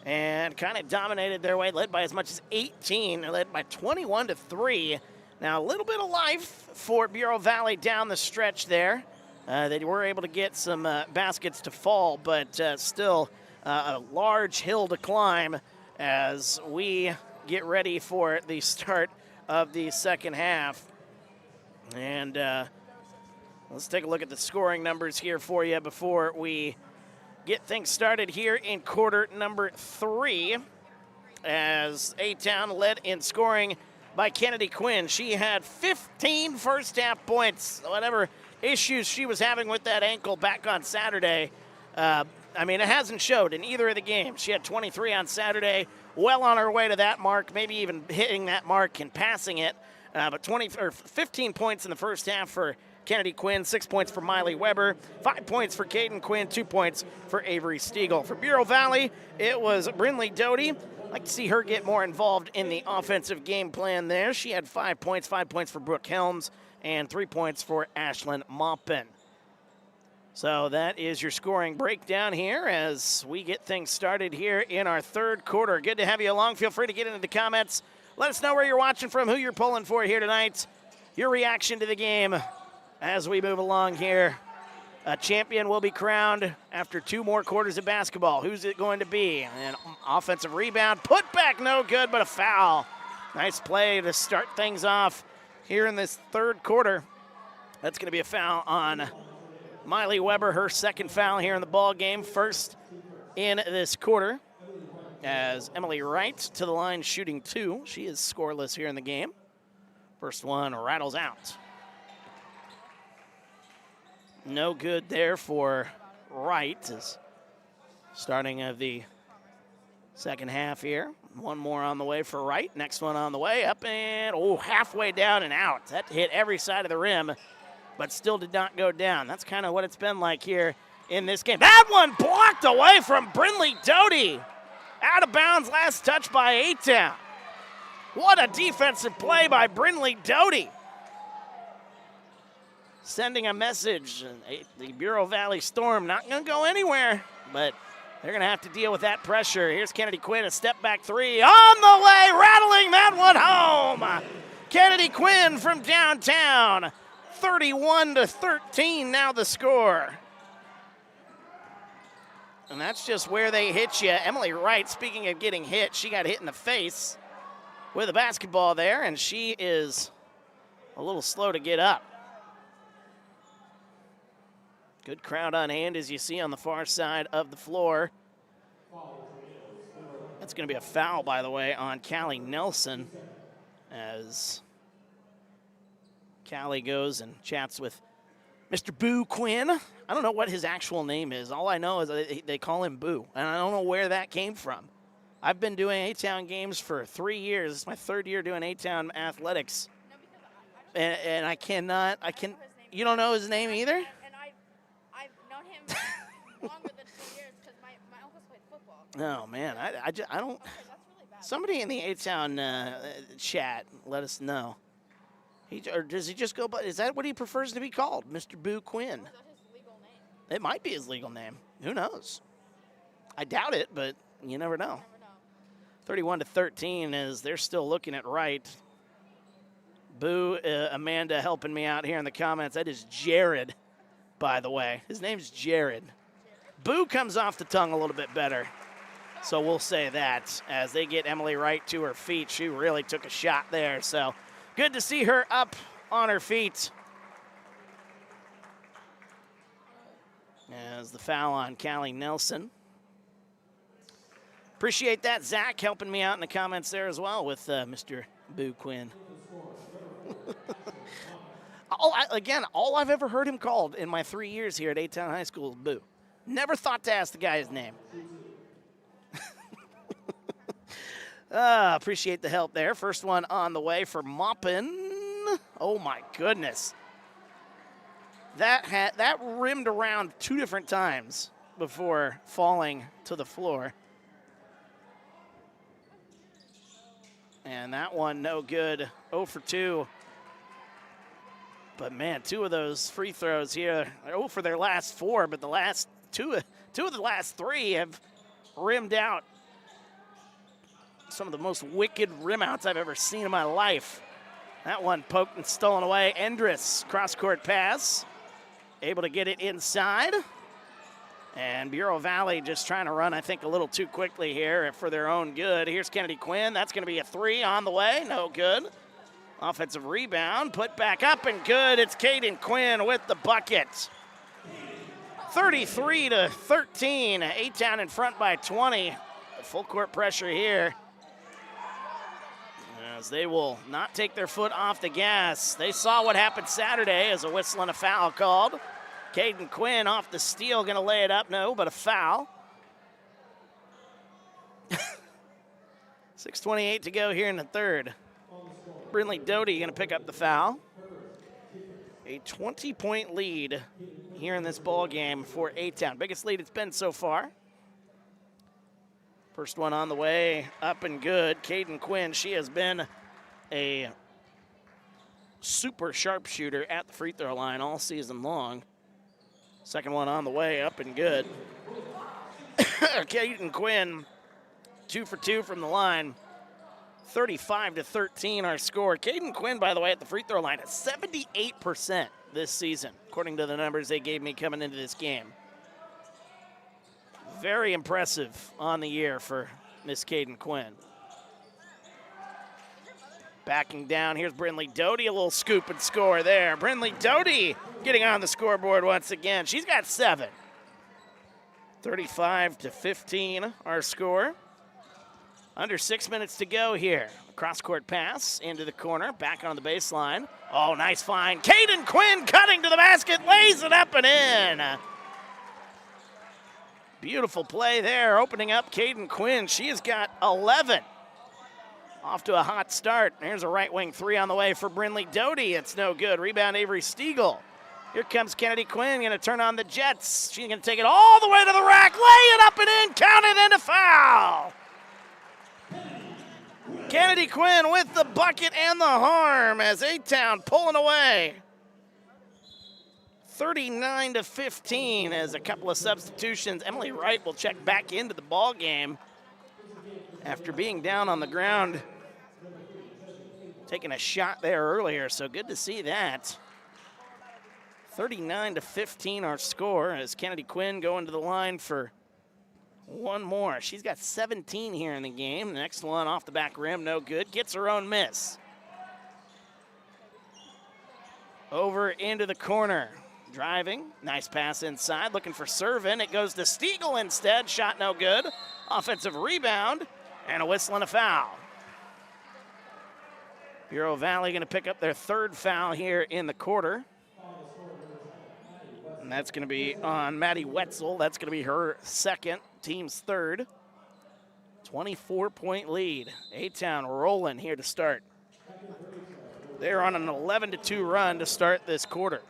and kind of dominated their way, led by as much as 18, led by 21-3. Now, a little bit of life for Bureau Valley down the stretch there. They were able to get some baskets to fall, but still a large hill to climb as we get ready for the start of the second half. And let's take a look at the scoring numbers here for you before we get things started here in quarter number 3, as A-Town led in scoring by Kennedy Quinn. She had 15 first half points. Whatever issues she was having with that ankle back on Saturday, it hasn't showed in either of the games. She had 23 on Saturday, well on her way to that mark, maybe even hitting that mark and passing it. But 15 points in the first half for Kennedy Quinn, 6 points for Miley Weber, 5 points for Caden Quinn, 2 points for Avery Stiegel. For Bureau Valley, it was Brinley Doty. I'd like to see her get more involved in the offensive game plan there. She had 5 points for Brooke Helms, and 3 points for Ashlyn Maupin. So that is your scoring breakdown here as we get things started here in our third quarter. Good to have you along. Feel free to get into the comments. Let us know where you're watching from, who you're pulling for here tonight, your reaction to the game as we move along here. A champion will be crowned after 2 more quarters of basketball. Who's it going to be? An offensive rebound, put back, no good, but a foul. Nice play to start things off here in this third quarter. That's going to be a foul on Miley Weber, her second foul here in the ball game, first in this quarter, as Emily Wright to the line shooting 2. She is scoreless here in the game. First one rattles out. No good there for Wright, as starting of the second half here. One more on the way for Wright. Next one on the way, up and halfway down and out. That hit every side of the rim, but still did not go down. That's kind of what it's been like here in this game. That one blocked away from Brinley Doty. Out of bounds, last touch by A-Town. What a defensive play by Brinley Doty. Sending a message. The Bureau Valley Storm not going to go anywhere, but they're going to have to deal with that pressure. Here's Kennedy Quinn, a step back 3 on the way, rattling that one home. Kennedy Quinn from downtown, 31-13 now the score. And that's just where they hit you. Emily Wright, speaking of getting hit, she got hit in the face with a basketball there, and she is a little slow to get up. Good crowd on hand, as you see on the far side of the floor. That's going to be a foul, by the way, on Callie Nelson, as Callie goes and chats with Mr. Boo Quinn. I don't know what his actual name is. All I know is they call him Boo, and I don't know where that came from. I've been doing A-Town games for 3 years. It's my 3rd year doing A-Town athletics. And I cannot, you don't know his name either? And I've known him longer than 2 years because my uncles played football. Oh, man, I don't. Okay, that's really bad. Somebody in the A-Town chat, let us know. Or does he just go by, is that what he prefers to be called, Mr. Boo Quinn? Is that his legal name? It might be his legal name. Who knows? I doubt it, but you never know. 31-13 as they're still looking at right. Boo, Amanda helping me out here in the comments. That is Jared, by the way. His name's Jared. Boo comes off the tongue a little bit better. So we'll say that as they get Emily Wright to her feet. She really took a shot there. So good to see her up on her feet. As the foul on Callie Nelson. Appreciate that, Zach, helping me out in the comments there as well with Mr. Boo Quinn. All I've ever heard him called in my 3 years here at A-Town High School is Boo. Never thought to ask the guy his name. Appreciate the help there. First one on the way for Maupin. Oh, my goodness. That rimmed around 2 different times before falling to the floor. And that one no good, 0 for 2. But man, 2 of those free throws here, 0 for their last 4, but the last two of the last 3 have rimmed out. Some of the most wicked rim outs I've ever seen in my life. That one poked and stolen away. Endress, cross-court pass, able to get it inside. And Bureau Valley just trying to run, I think, a little too quickly here for their own good. Here's Kennedy Quinn. That's going to be a 3 on the way. No good. Offensive rebound. Put back up and good. It's Caden Quinn with the bucket. 33-13. A-Town in front by 20. Full court pressure here. As they will not take their foot off the gas. They saw what happened Saturday as a whistle and a foul called. Caden Quinn off the steal, going to lay it up. No, but a foul. 6:28 to go here in the third. Brinley Doty going to pick up the foul. A 20-point lead here in this ball game for A-Town. Biggest lead it's been so far. First one on the way, up and good. Caden Quinn, she has been a super sharpshooter at the free throw line all season long. Second one on the way, up and good. Caden Quinn, 2 for 2 from the line. 35-13 our score. Caden Quinn, by the way, at the free throw line at 78% this season, according to the numbers they gave me coming into this game. Very impressive on the year for Miss Caden Quinn. Backing down, here's Brinley Doty, a little scoop and score there. Brinley Doty getting on the scoreboard once again. She's got 7. 35-15 our score. Under 6 minutes to go here. Cross-court pass into the corner, back on the baseline. Oh, nice find. Caden Quinn cutting to the basket, lays it up and in. Beautiful play there, opening up Caden Quinn. She has got 11. Off to a hot start. There's a right wing 3 on the way for Brinley Doty. It's no good. Rebound Avery Stiegel. Here comes Kennedy Quinn, going to turn on the Jets. She's going to take it all the way to the rack, lay it up and in, count it, and a foul. Kennedy Quinn with the bucket and the harm as A-Town pulling away. 39-15 as a couple of substitutions. Emily Wright will check back into the ball game after being down on the ground, taking a shot there earlier, so good to see that. 39-15 our score as Kennedy Quinn going to the line for one more. She's got 17 here in the game. The next one off the back rim, no good. Gets her own miss. Over into the corner. driving. Nice pass inside, looking for Servin. It goes to Stiegel instead. Shot no good. Offensive rebound and a whistle and a foul. Bureau Valley going to pick up their third foul here in the quarter. And that's going to be on Maddie Wetzel. That's going to be her second, team's third. 24-point lead. A-Town rolling here to start. They're on an 11-2 run to start this quarter.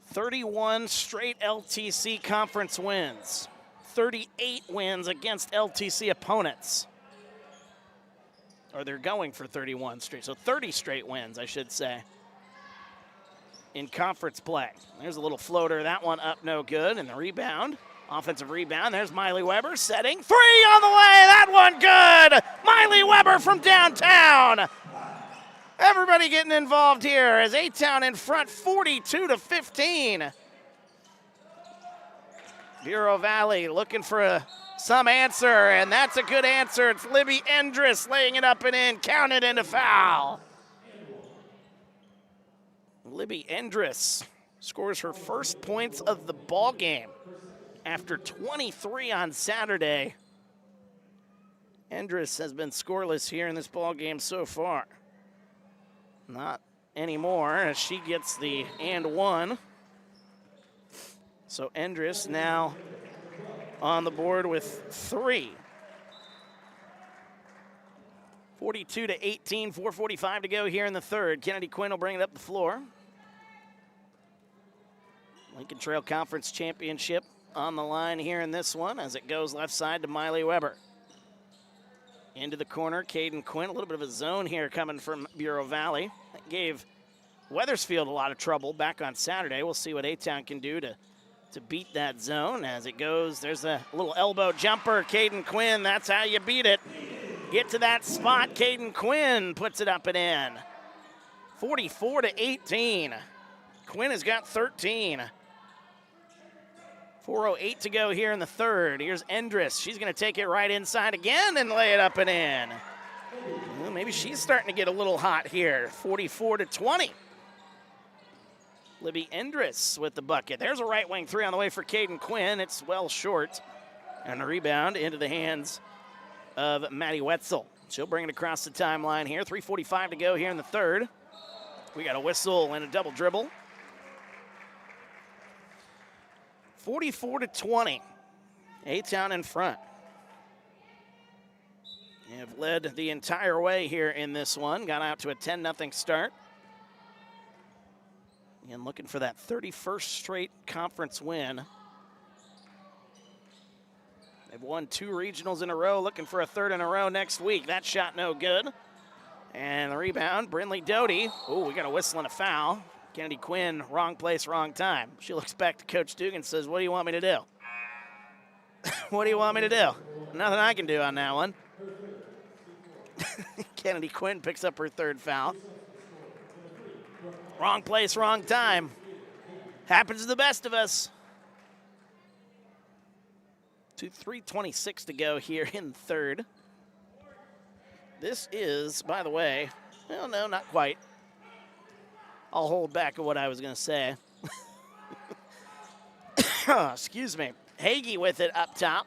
31 straight LTC conference wins. 38 wins against LTC opponents. Or they're going for 31 straight, so 30 straight wins, I should say, in conference play. There's a little floater, that one up no good, and the rebound, offensive rebound. There's Miley Weber setting. 3 on the way, that one good! Miley Weber from downtown. Everybody getting involved here as A-Town in front 42-15. Bureau Valley looking for some answer, and that's a good answer. It's Libby Endress laying it up and in, counted into foul. Libby Endress scores her first points of the ball game after 23 on Saturday. Endress has been scoreless here in this ball game so far. Not anymore as she gets the and one. So Endress now on the board with 3. 42-18, 4:45 to go here in the third. Kennedy Quinn will bring it up the floor. Lincoln Trail Conference Championship on the line here in this one as it goes left side to Miley Weber. Into the corner, Caden Quinn. A little bit of a zone here coming from Bureau Valley. That gave Wethersfield a lot of trouble back on Saturday. We'll see what A-Town can do to beat that zone as it goes. There's a little elbow jumper. Caden Quinn, that's how you beat it. Get to that spot. Caden Quinn puts it up and in. 44-18. Quinn has got 13. 4:08 to go here in the third. Here's Endress. She's going to take it right inside again and lay it up and in. Well, maybe she's starting to get a little hot here. 44-20. Libby Endress with the bucket. There's a right wing 3 on the way for Caden Quinn. It's well short. And the rebound into the hands of Maddie Wetzel. She'll bring it across the timeline here. 3:45 to go here in the third. We got a whistle and a double dribble. 44-20. A-Town in front. They have led the entire way here in this one. Got out to a 10-0 start. And looking for that 31st straight conference win. They've won 2 regionals in a row, looking for a 3rd in a row next week. That shot no good. And the rebound, Brinley Doty. Oh, we got a whistle and a foul. Kennedy Quinn, wrong place, wrong time. She looks back to Coach Dugan and says, what do you want me to do? What do you want me to do? Nothing I can do on that one. Kennedy Quinn picks up her 3rd foul. Wrong place, wrong time. Happens to the best of us. 3:26 to go here in third. This is, by the way, well, no, not quite. I'll hold back on what I was going to say. Excuse me. Hagee with it up top.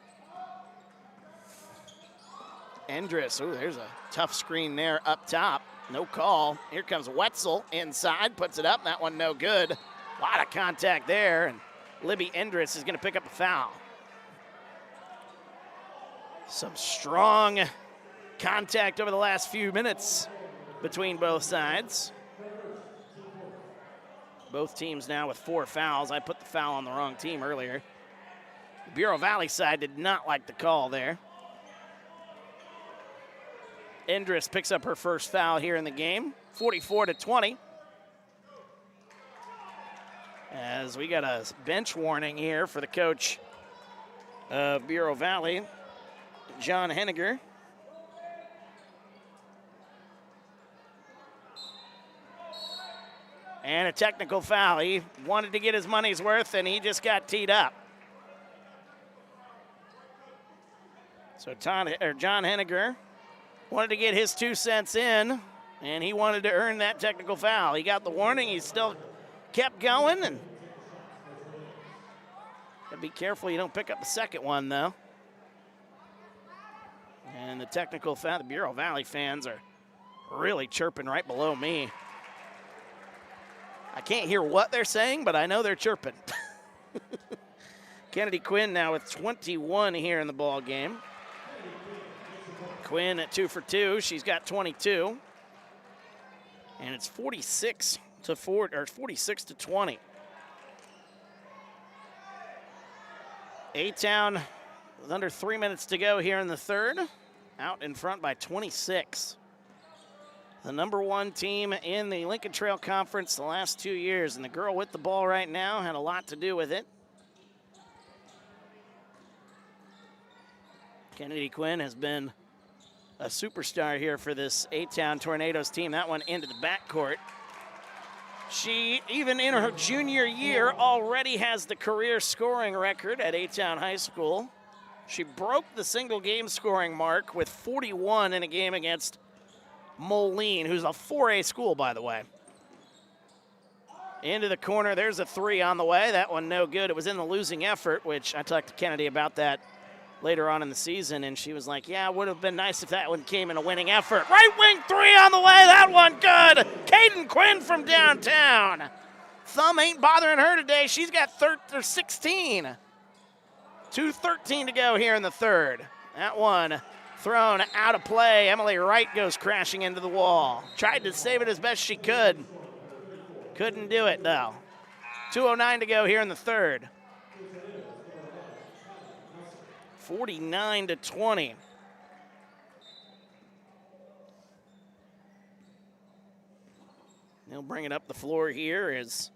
Endress, oh, there's a tough screen there up top. No call. Here comes Wetzel inside, puts it up. That one no good. A lot of contact there, and Libby Endress is going to pick up a foul. Some strong contact over the last few minutes between both sides. Both teams now with 4 fouls. I put the foul on the wrong team earlier. The Bureau Valley side did not like the call there. Endress picks up her first foul here in the game, 44-20. As we got a bench warning here for the coach of Bureau Valley, John Henniger. And a technical foul. He wanted to get his money's worth, and he just got teed up. So John Henniger wanted to get his 2 cents in And he wanted to earn that technical foul. He got the warning. He still kept going. And be careful you don't pick up the second one, though. And the technical foul, the Bureau Valley fans are really chirping right below me. I can't hear what they're saying, but I know they're chirping. Kennedy Quinn now with 21 here in the ball game. Quinn at 2 for 2. She's got 22. And it's 46 to 20. A-Town with under 3 minutes to go here in the third. Out in front by 26. The number 1 team in the Lincoln Trail Conference the last 2 years. And the girl with the ball right now had a lot to do with it. Kennedy Quinn has been a superstar here for this A-Town Tornadoes team. That one into the backcourt. She, even in her junior year, already has the career scoring record at A-Town High School. She broke the single game scoring mark with 41 in a game against Moline, who's a 4A school, by the way. Into the corner, there's a 3 on the way. That one no good. It was in the losing effort, which I talked to Kennedy about that later on in the season, and she was like, yeah, it would have been nice if that one came in a winning effort. Right wing 3 on the way, that one good. Caden Quinn from downtown. Thumb ain't bothering her today. She's got 16. 2:13 to go here in the third. That one thrown out of play. Emily Wright goes crashing into the wall. Tried to save it as best she could. Couldn't do it, though. 2:09 to go here in the third. 49 to 20. They'll bring it up the floor here as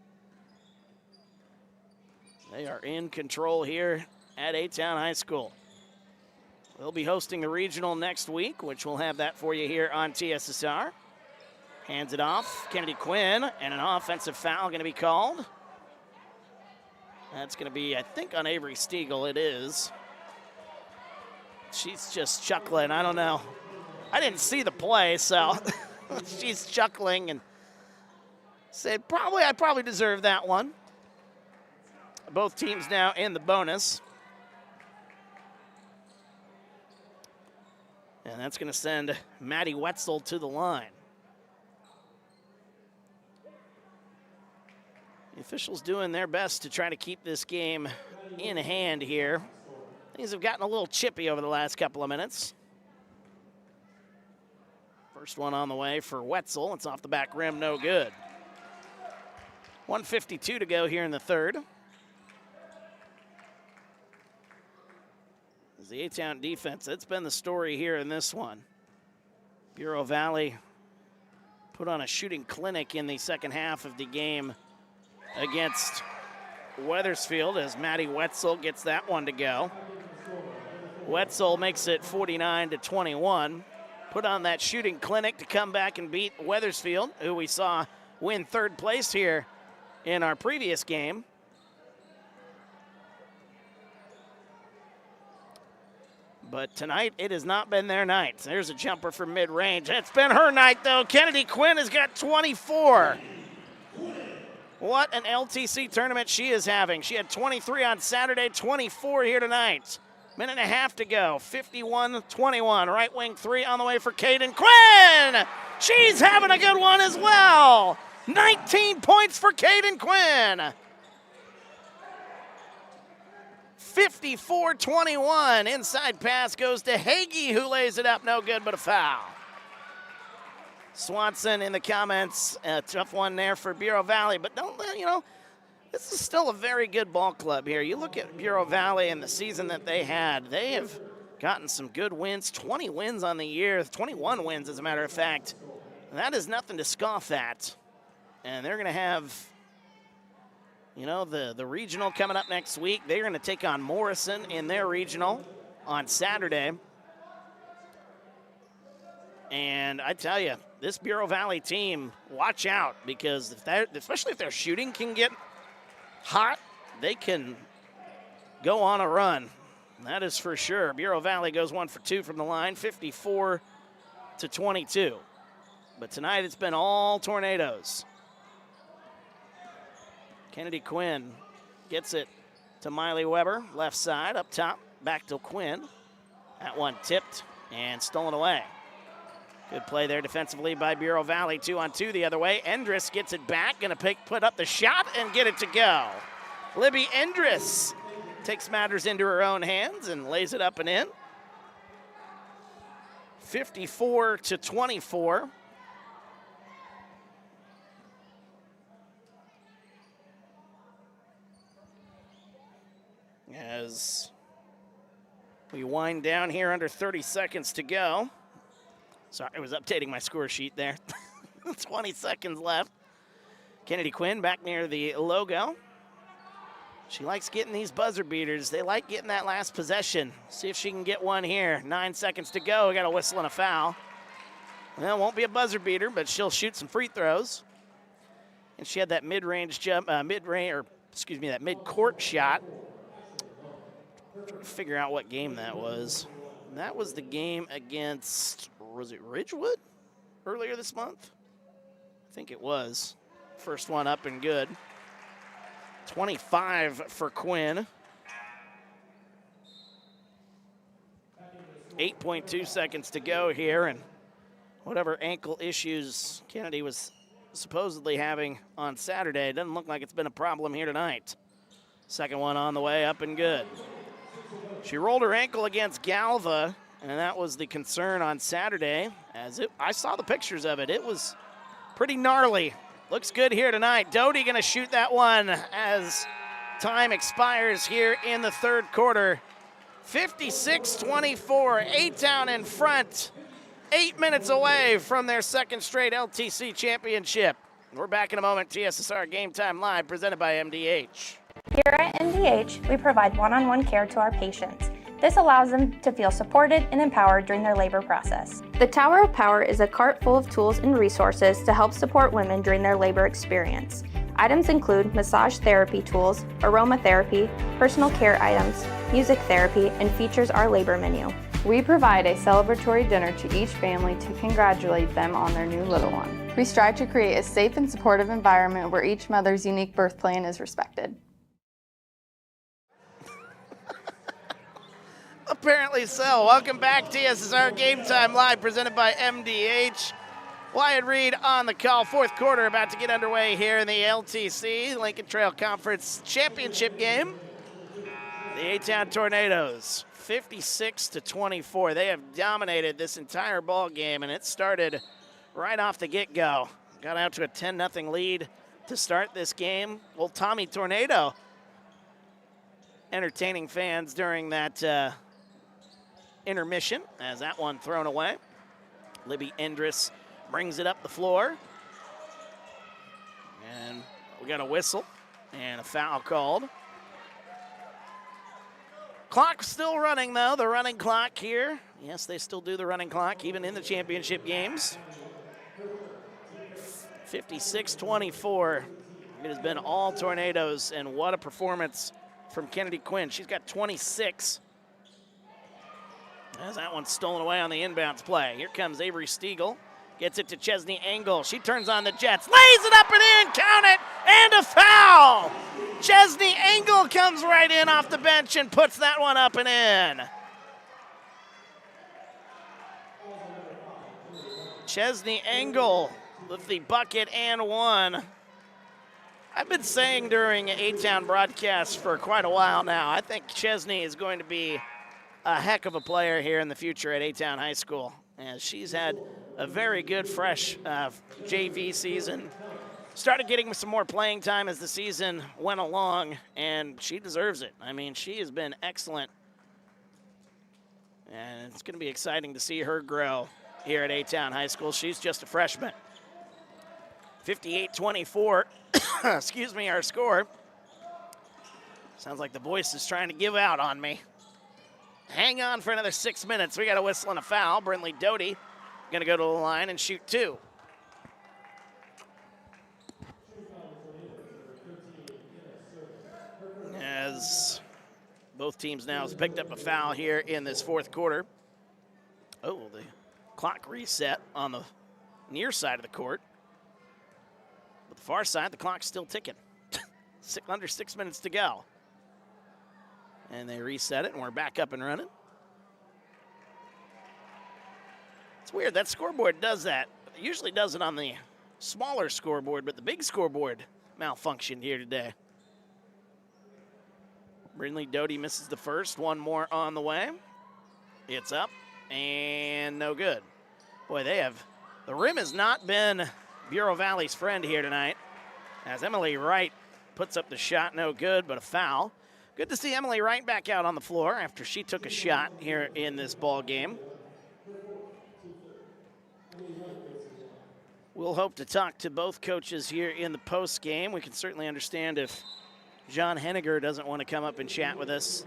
they are in control here at A-Town High School. We'll be hosting the regional next week, which we'll have that for you here on TSSR. Hands it off, Kennedy Quinn, and an offensive foul going to be called. That's going to be, I think, on Avery Stiegel. It is. She's just chuckling. I don't know. I didn't see the play, so she's chuckling and said, I probably deserve that one. Both teams now in the bonus. And that's going to send Maddie Wetzel to the line. The officials doing their best to try to keep this game in hand here. Things have gotten a little chippy over the last couple of minutes. First one on the way for Wetzel. It's off the back rim, no good. 1:52 to go here in the third. As the A-Town defense, that's been the story here in this one. Bureau Valley put on a shooting clinic in the second half of the game against Wethersfield as Maddie Wetzel gets that one to go. Wetzel makes it 49 to 21. Put on that shooting clinic to come back and beat Wethersfield, who we saw win third place here in our previous game. But tonight, it has not been their night. There's a jumper from mid-range. It's been her night, though. Kennedy Quinn has got 24. What an LTC tournament she is having. She had 23 on Saturday, 24 here tonight. Minute and a half to go, 51-21. Right wing 3 on the way for Caden Quinn. She's having a good one as well. 19 points for Caden Quinn. 54-21. Inside pass goes to Hagee, who lays it up. No good, but a foul. Swanson in the comments. A tough one there for Bureau Valley, but don't, this is still a very good ball club here. You look at Bureau Valley and the season that they had. They have gotten some good wins, 20 wins on the year, 21 wins as a matter of fact. That is nothing to scoff at. And they're going to have, the regional coming up next week. They're going to take on Morrison in their regional on Saturday. And I tell you, this Bureau Valley team, watch out, because especially if their shooting can get hot, they can go on a run. That is for sure. Bureau Valley goes 1 for 2 from the line, 54-22. but tonight it's been all Tornadoes. Kennedy Quinn gets it to Miley Weber, left side, up top, back to Quinn. That one tipped and stolen away. Good play there defensively by Bureau Valley. 2-on-2 the other way. Endress gets it back, gonna put up the shot and get it to go. Libby Endress takes matters into her own hands and lays it up and in. 54-24. As we wind down here, under 30 seconds to go. Sorry, I was updating my score sheet there. 20 seconds left. Kennedy Quinn back near the logo. She likes getting these buzzer beaters. They like getting that last possession. See if she can get one here. 9 seconds to go. We got a whistle and a foul. Well, it won't be a buzzer beater, but she'll shoot some free throws. And she had that mid-range jump, that mid-court shot. Trying to figure out what game that was. That was the game against, was it Ridgewood earlier this month? I think it was. First one up and good. 25 for Quinn. 8.2 seconds to go here, and whatever ankle issues Kennedy was supposedly having on Saturday, doesn't look like it's been a problem here tonight. Second one on the way, up and good. She rolled her ankle against Galva, and that was the concern on Saturday. I saw the pictures of it. It was pretty gnarly. Looks good here tonight. Doty gonna shoot that one as time expires here in the third quarter. 56-24, A-Town in front. 8 minutes away from their second straight LTC championship. We're back in a moment. TSSR Game Time Live, presented by MDH. Here at MDH, we provide one-on-one care to our patients. This allows them to feel supported and empowered during their labor process. The Tower of Power is a cart full of tools and resources to help support women during their labor experience. Items include massage therapy tools, aromatherapy, personal care items, music therapy, and features our labor menu. We provide a celebratory dinner to each family to congratulate them on their new little one. We strive to create a safe and supportive environment where each mother's unique birth plan is respected. Apparently so. Welcome back, TSSR Game Time Live, presented by MDH. Wyatt Reed on the call. Fourth quarter about to get underway here in the LTC, Lincoln Trail Conference Championship game. The A-Town Tornadoes, 56-24. They have dominated this entire ball game, and it started right off the get-go. Got out to a 10-0 lead to start this game. Well, Tommy Tornado entertaining fans during that intermission as that one thrown away. Libby Endress brings it up the floor. And we got a whistle and a foul called. Clock's still running, though, the running clock here. Yes, they still do the running clock, even in the championship games. 56-24. It has been all Tornadoes, and what a performance from Kennedy Quinn. She's got 26. As that one's stolen away on the inbounds play. Here comes Avery Stiegel. Gets it to Chesney Engel. She turns on the Jets. Lays it up and in. Count it. And a foul. Chesney Engel comes right in off the bench and puts that one up and in. Chesney Engel with the bucket and one. I've been saying during A-Town broadcasts for quite a while now, I think Chesney is going to be a heck of a player here in the future at A-Town High School. And she's had a very good, fresh JV season. Started getting some more playing time as the season went along, and she deserves it. I mean, she has been excellent. And it's going to be exciting to see her grow here at A-Town High School. She's just a freshman. 58-24, excuse me, our score. Sounds like the voice is trying to give out on me. Hang on for another 6 minutes. We got a whistle and a foul. Brinley Doty going to go to the line and shoot two. As both teams now have picked up a foul here in this fourth quarter. Oh, the clock reset on the near side of the court. But the far side, the clock's still ticking. Under 6 minutes to go. And they reset it, and we're back up and running. It's weird, that scoreboard does that. It usually does it on the smaller scoreboard, but the big scoreboard malfunctioned here today. Brindley Doty misses the first. One more on the way. It's up, and no good. Boy, the rim has not been Bureau Valley's friend here tonight, as Emily Wright puts up the shot, no good, but a foul. Good to see Emily Wright back out on the floor after she took a shot here in this ball game. We'll hope to talk to both coaches here in the post game. We can certainly understand if John Henniger doesn't want to come up and chat with us.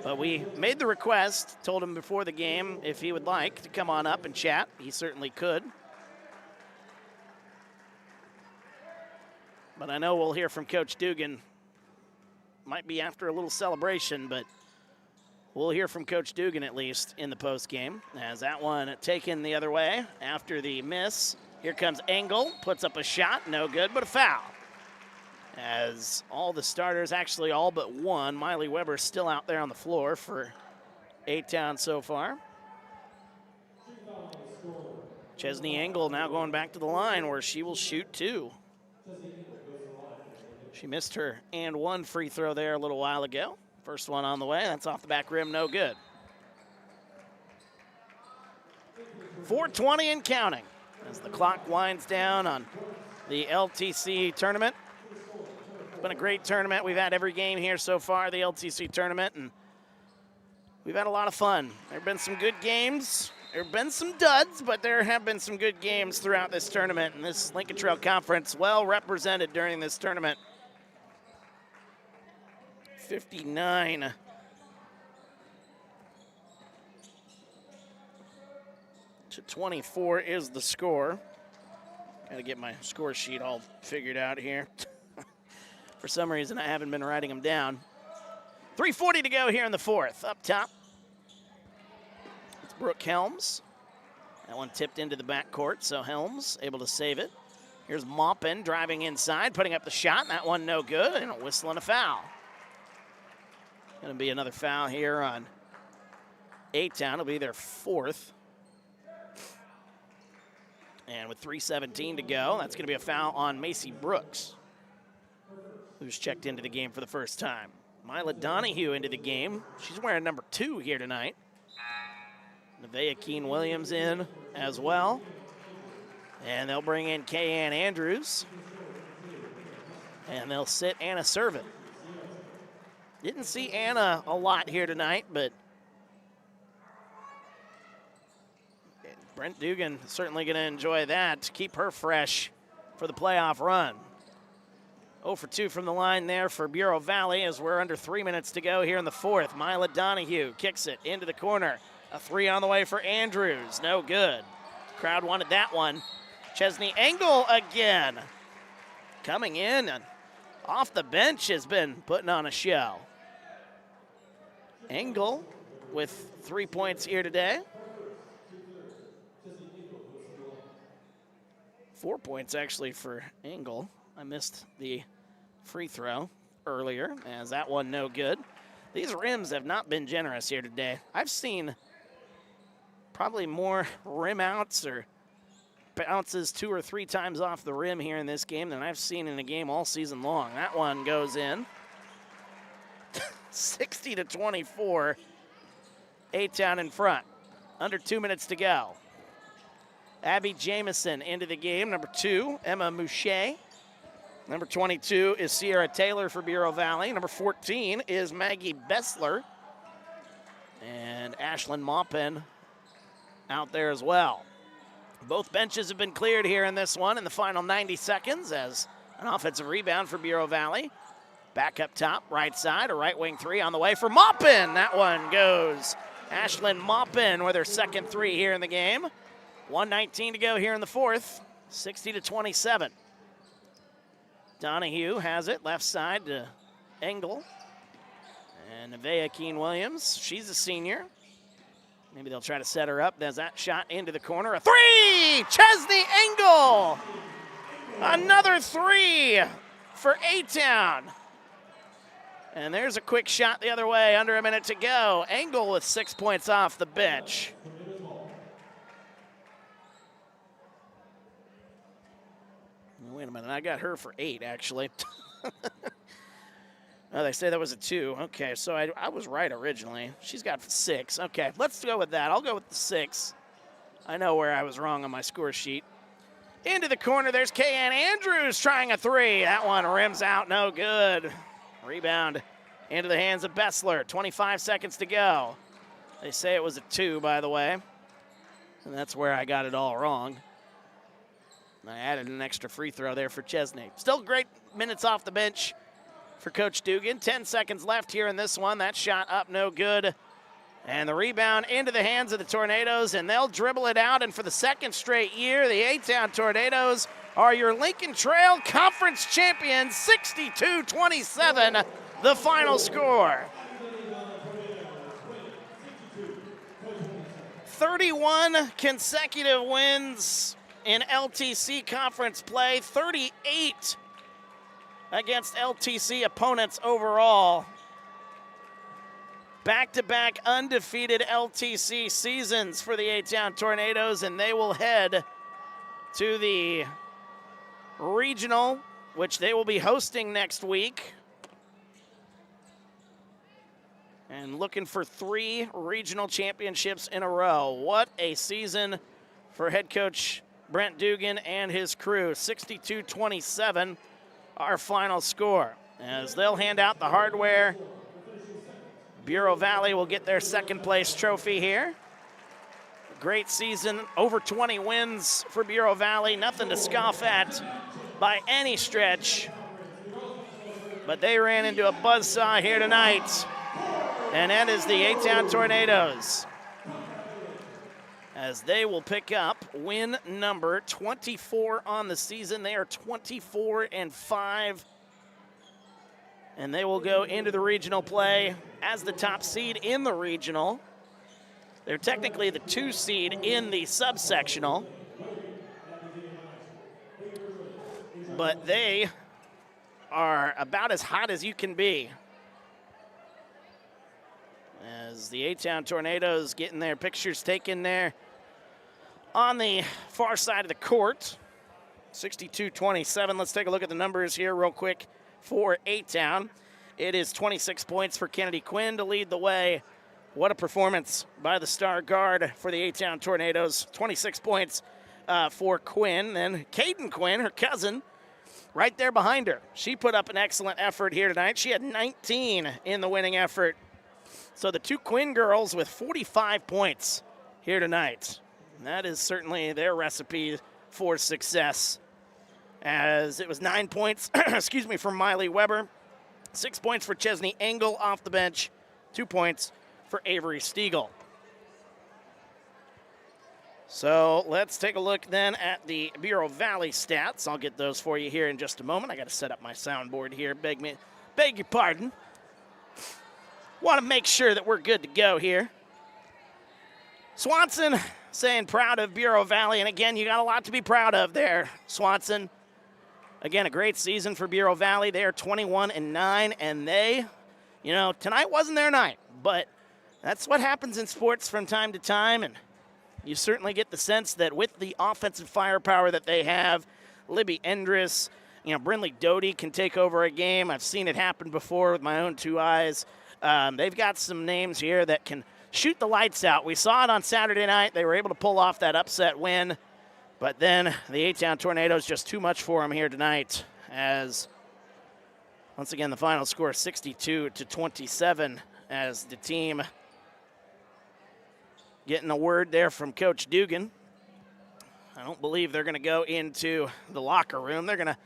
But we made the request, told him before the game if he would like to come on up and chat. He certainly could. But I know we'll hear from Coach Dugan. Might be after a little celebration, but we'll hear from Coach Dugan at least in the post game. As that one taken the other way after the miss. Here comes Engel, puts up a shot, no good, but a foul. As all the starters, actually all but one, Miley Weber still out there on the floor for A-Town so far. Chesney Engel now going back to the line where she will shoot two. She missed her and one free throw there a little while ago. First one on the way, that's off the back rim, no good. 4:20 and counting as the clock winds down on the LTC tournament. It's been a great tournament. We've had every game here so far, the LTC tournament, and we've had a lot of fun. There have been some good games. There have been some duds, but there have been some good games throughout this tournament, and this Lincoln Trail Conference well represented during this tournament. 59 to 24 is the score. Got to get my score sheet all figured out here. For some reason, I haven't been writing them down. 3:40 to go here in the fourth. Up top, it's Brooke Helms. That one tipped into the backcourt, so Helms able to save it. Here's Maupin driving inside, putting up the shot. That one no good, and a whistle and a foul. Going to be another foul here on A-Town. It'll be their fourth. And with 3:17 to go, that's going to be a foul on Macy Brooks, who's checked into the game for the first time. Mila Donahue into the game. She's wearing number 2 here tonight. Nevaeh Keene-Williams in as well. And they'll bring in Kay-Ann Andrews. And they'll sit Anna Servin. Didn't see Anna a lot here tonight, but Brent Dugan certainly going to enjoy that to keep her fresh for the playoff run. 0 for 2 from the line there for Bureau Valley as we're under 3 minutes to go here in the fourth. Mila Donahue kicks it into the corner. A 3 on the way for Andrews. No good. Crowd wanted that one. Chesney Engel again. Coming in and off the bench has been putting on a show. Engel with 3 points here today. 4 points actually for Engel. I missed the free throw earlier as that one no good. These rims have not been generous here today. I've seen probably more rim outs or bounces 2 or 3 times off the rim here in this game than I've seen in a game all season long. That one goes in. 60 to 24. A-Town in front. Under 2 minutes to go. Abby Jamison into the game. Number 2, Emma Mouche. Number 22 is Sierra Taylor for Bureau Valley. Number 14 is Maggie Bessler. And Ashlyn Maupin out there as well. Both benches have been cleared here in this one in the final 90 seconds as an offensive rebound for Bureau Valley. Back up top, right side, a right wing 3 on the way for Maupin. That one goes. Ashlyn Maupin with her second 3 here in the game. 1:19 to go here in the fourth, 60 to 27. Donahue has it, left side to Engel. And Nevaeh Keene-Williams, she's a senior. Maybe they'll try to set her up. There's that shot into the corner. A three! Chesney Engel! Another three for A-Town. And there's a quick shot the other way, under a minute to go. Engel with 6 points off the bench. Wait a minute, I got her for 8, actually. Oh, they say that was a 2. Okay, so I was right originally. She's got 6. Okay, let's go with that. I'll go with the 6. I know where I was wrong on my score sheet. Into the corner, there's Kayanne Andrews trying a 3. That one rims out, no good. Rebound into the hands of Bessler. 25 seconds to go. They say it was a 2, by the way. And that's where I got it all wrong. I added an extra free throw there for Chesney. Still great minutes off the bench for Coach Dugan. 10 seconds left here in this one. That shot up, no good. And the rebound into the hands of the Tornadoes, and they'll dribble it out. And for the second straight year, the A-Town Tornadoes are your Lincoln Trail Conference champions, 62-27, the final score. 31 consecutive wins in LTC conference play, 38 against LTC opponents overall. Back-to-back undefeated LTC seasons for the A-Town Tornadoes, and they will head to the regional, which they will be hosting next week. And looking for 3 regional championships in a row. What a season for head coach Brent Dugan and his crew. 62-27, our final score. As they'll hand out the hardware, Bureau Valley will get their second place trophy here. Great season, over 20 wins for Bureau Valley. Nothing to scoff at by any stretch. But they ran into a buzzsaw here tonight. And that is the A-Town Tornadoes, as they will pick up win number 24 on the season. They are 24-5. And they will go into the regional play as the top seed in the regional. They're technically the 2 seed in the subsectional. But they are about as hot as you can be, as the A-Town Tornadoes getting their pictures taken there on the far side of the court. 62-27. Let's take a look at the numbers here real quick for A-Town. It is 26 points for Kennedy Quinn to lead the way. What a performance by the star guard for the A-Town Tornadoes. 26 points for Quinn. Then Caden Quinn, her cousin, right there behind her. She put up an excellent effort here tonight. She had 19 in the winning effort. So the 2 Quinn girls with 45 points here tonight. And that is certainly their recipe for success, as it was 9 points, excuse me, from Miley Weber, 6 points for Chesney Engel off the bench, 2 points for Avery Stiegel. So let's take a look then at the Bureau Valley stats. I'll get those for you here in just a moment. I got to set up my soundboard here. Beg your pardon. Want to make sure that we're good to go here. Swanson saying proud of Bureau Valley, and again, you got a lot to be proud of there, Swanson. Again, a great season for Bureau Valley. They are 21-9, and they, tonight wasn't their night, but that's what happens in sports from time to time, and you certainly get the sense that with the offensive firepower that they have, Libby Endress, Brinley Doty can take over a game. I've seen it happen before with my own 2 eyes. They've got some names here that can shoot the lights out. We saw it on Saturday night. They were able to pull off that upset win. But then the A-Town Tornadoes, just too much for them here tonight, as once again the final score 62-27, as the team getting a word there from Coach Dugan. I don't believe they're going to go into the locker room. They're going to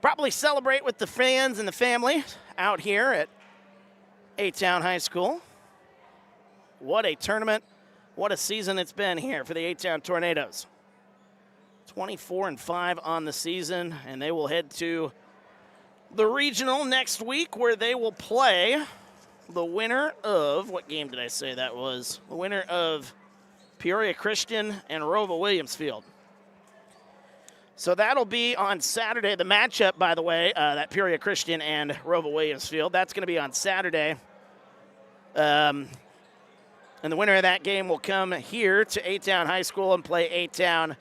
probably celebrate with the fans and the family out here at A-Town High School. What a tournament, what a season it's been here for the A-Town Tornadoes. 24-5 on the season, and they will head to the regional next week, where they will play the winner of, what game did I say that was? The winner of Peoria Christian and Rova Williamsfield. So that'll be on Saturday. The matchup, by the way, that Peoria Christian and Rova Williamsfield, that's going to be on Saturday. And the winner of that game will come here to A-Town High School and play A-Town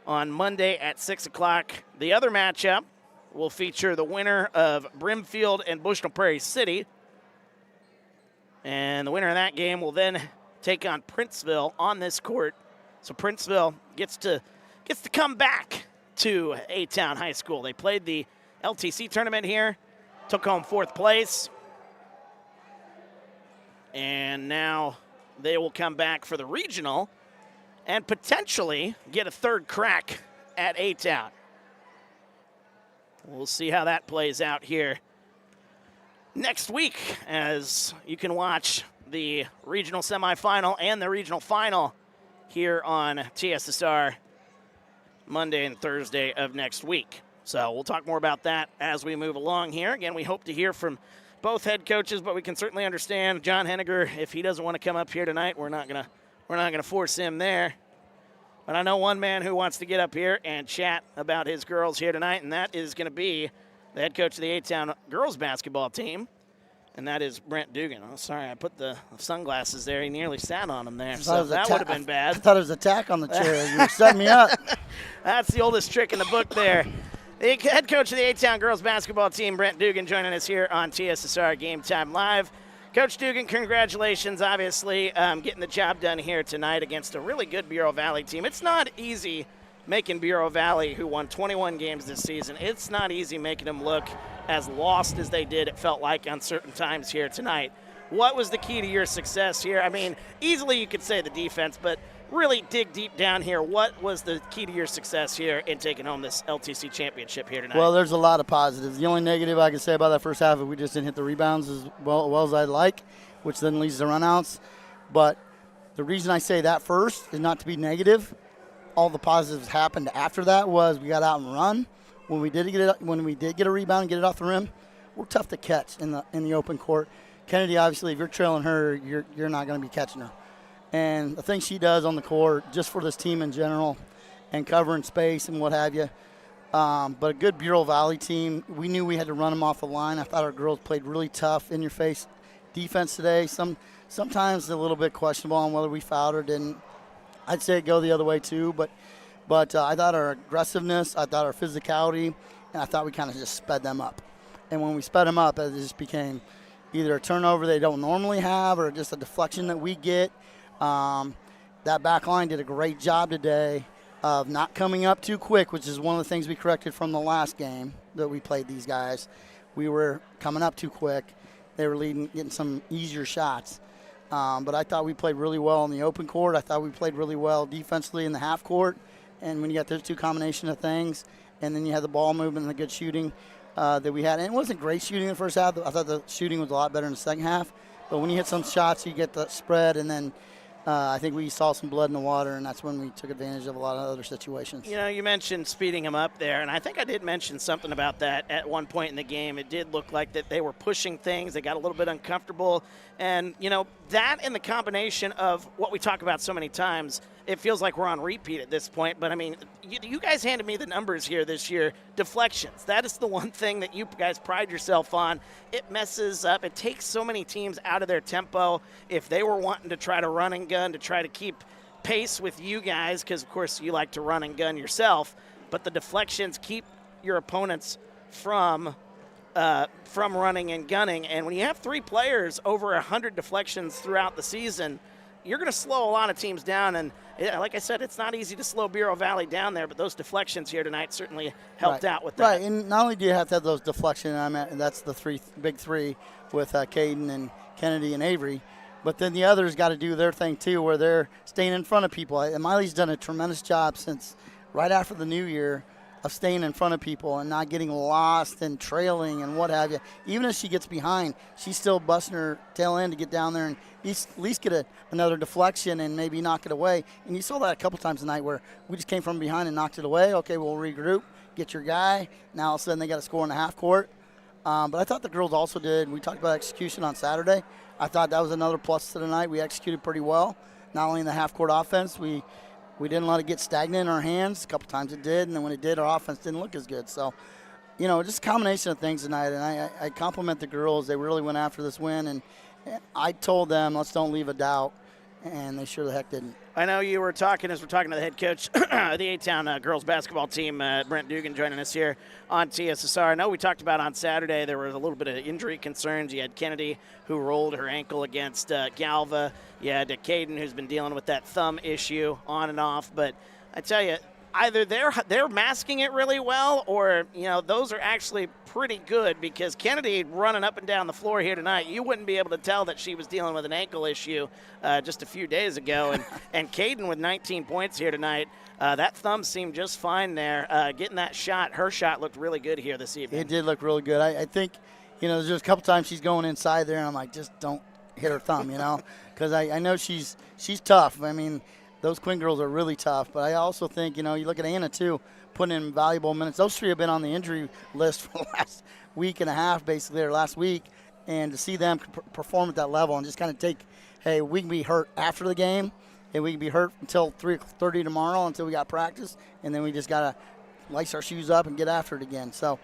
on Monday at 6 o'clock. The other matchup will feature the winner of Brimfield and Bushnell-Prairie City. And the winner of that game will then take on Princeville on this court. So Princeville gets to come back to A-Town High School. They played the LTC tournament here, took home 4th place. And now they will come back for the regional and potentially get a 3rd crack at A-Town. We'll see how that plays out here next week, as you can watch the regional semifinal and the regional final here on TSSR Monday and Thursday of next week. So we'll talk more about that as we move along here. Again, we hope to hear from both head coaches, but we can certainly understand John Henniger, if he doesn't want to come up here tonight, we're not gonna force him there. But I know one man who wants to get up here and chat about his girls here tonight, and that is going to be the head coach of the A-Town girls basketball team, and that is Brent Dugan. Oh, sorry, I put the sunglasses there. He nearly sat on them there, so that would have been bad. I thought it was a tack on the chair. You were setting me up. That's the oldest trick in the book there. The head coach of the A-Town girls basketball team, Brent Dugan, joining us here on TSSR Game Time Live. Coach Dugan, congratulations, obviously, getting the job done here tonight against a really good Bureau Valley team. It's not easy making Bureau Valley, who won 21 games this season, it's not easy making them look as lost as they did, it felt like, on certain times here tonight. What was the key to your success here? I mean, easily you could say the defense, but really dig deep down here. What was the key to your success here in taking home this LTC championship here tonight? Well, there's a lot of positives. The only negative I can say about that first half is we just didn't hit the rebounds as well as I'd like, which then leads to runouts. But the reason I say that first is not to be negative. All the positives happened after that was we got out and run. When we did get a rebound and get it off the rim, we're tough to catch in the open court. Kennedy, obviously, if you're trailing her, you're not going to be catching her. And the thing she does on the court, just for this team in general, and covering space and what have you. But a good Bureau Valley team, we knew we had to run them off the line. I thought our girls played really tough, in-your-face defense today. Sometimes a little bit questionable on whether we fouled or didn't. I'd say go the other way too, but I thought our aggressiveness, I thought our physicality, and I thought we kind of just sped them up. And when we sped them up, it just became either a turnover they don't normally have or just a deflection that we get. That back line did a great job today of not coming up too quick, which is one of the things we corrected from the last game that we played these guys. We were coming up too quick. They were getting some easier shots. But I thought we played really well in the open court. I thought we played really well defensively in the half court. And when you got those two combination of things, and then you had the ball movement and the good shooting that we had. And it wasn't great shooting in the first half. I thought the shooting was a lot better in the second half. But when you hit some shots, you get the spread, and then I think we saw some blood in the water, and that's when we took advantage of a lot of other situations. You know, you mentioned speeding them up there, and I think I did mention something about that at one point in the game. It did look like that they were pushing things. They got a little bit uncomfortable. And, you know, that and the combination of what we talk about so many times, it feels like we're on repeat at this point. But, I mean, you guys handed me the numbers here this year. Deflections. That is the one thing that you guys pride yourself on. It messes up. It takes so many teams out of their tempo. If they were wanting to try to run and gun to try to keep pace with you guys, because, of course, you like to run and gun yourself, but the deflections keep your opponents from running and gunning. And when you have three players over 100 deflections throughout the season, you're going to slow a lot of teams down. And like I said, it's not easy to slow Bureau Valley down there, but those deflections here tonight certainly helped out with that. Right, and not only do you have to have those deflections, and that's the big three with Caden and Kennedy and Avery, but then the others got to do their thing too, where they're staying in front of people. And Miley's done a tremendous job since right after the new year of staying in front of people and not getting lost and trailing and what have you. Even if she gets behind, she's still busting her tail end to get down there and at least get another deflection and maybe knock it away. And you saw that a couple times tonight where we just came from behind and knocked it away. Okay, we'll regroup, get your guy. Now all of a sudden they got to score in the half court. But I thought the girls also did. We talked about execution on Saturday. I thought that was another plus to the night. We executed pretty well, not only in the half-court offense. We didn't let it get stagnant in our hands. A couple times it did, and then when it did, our offense didn't look as good. So, just a combination of things tonight, and I compliment the girls. They really went after this win, and I told them, let's don't leave a doubt, and they sure the heck didn't. I know you were talking, as we're talking to the head coach of the A-Town girls basketball team, Brent Dugan, joining us here on TSSR. I know we talked about on Saturday there was a little bit of injury concerns. You had Kennedy, who rolled her ankle against Galva. You had Caden, who's been dealing with that thumb issue on and off. But I tell you, either they're masking it really well, or those are actually pretty good, because Kennedy running up and down the floor here tonight, you wouldn't be able to tell that she was dealing with an ankle issue just a few days ago. And Caden with 19 points here tonight, that thumb seemed just fine there. Getting that shot, her shot looked really good here this evening. It did look really good. I think, there's just a couple times she's going inside there, and I'm like, just don't hit her thumb, because I know she's tough. I mean, those Quinn girls are really tough, but I also think, you look at Anna, too, putting in valuable minutes. Those three have been on the injury list for the last week and a half, basically, or last week, and to see them perform at that level and just kind of take, hey, we can be hurt after the game, and we can be hurt until 3:30 tomorrow until we got practice, and then we just got to lace our shoes up and get after it again. So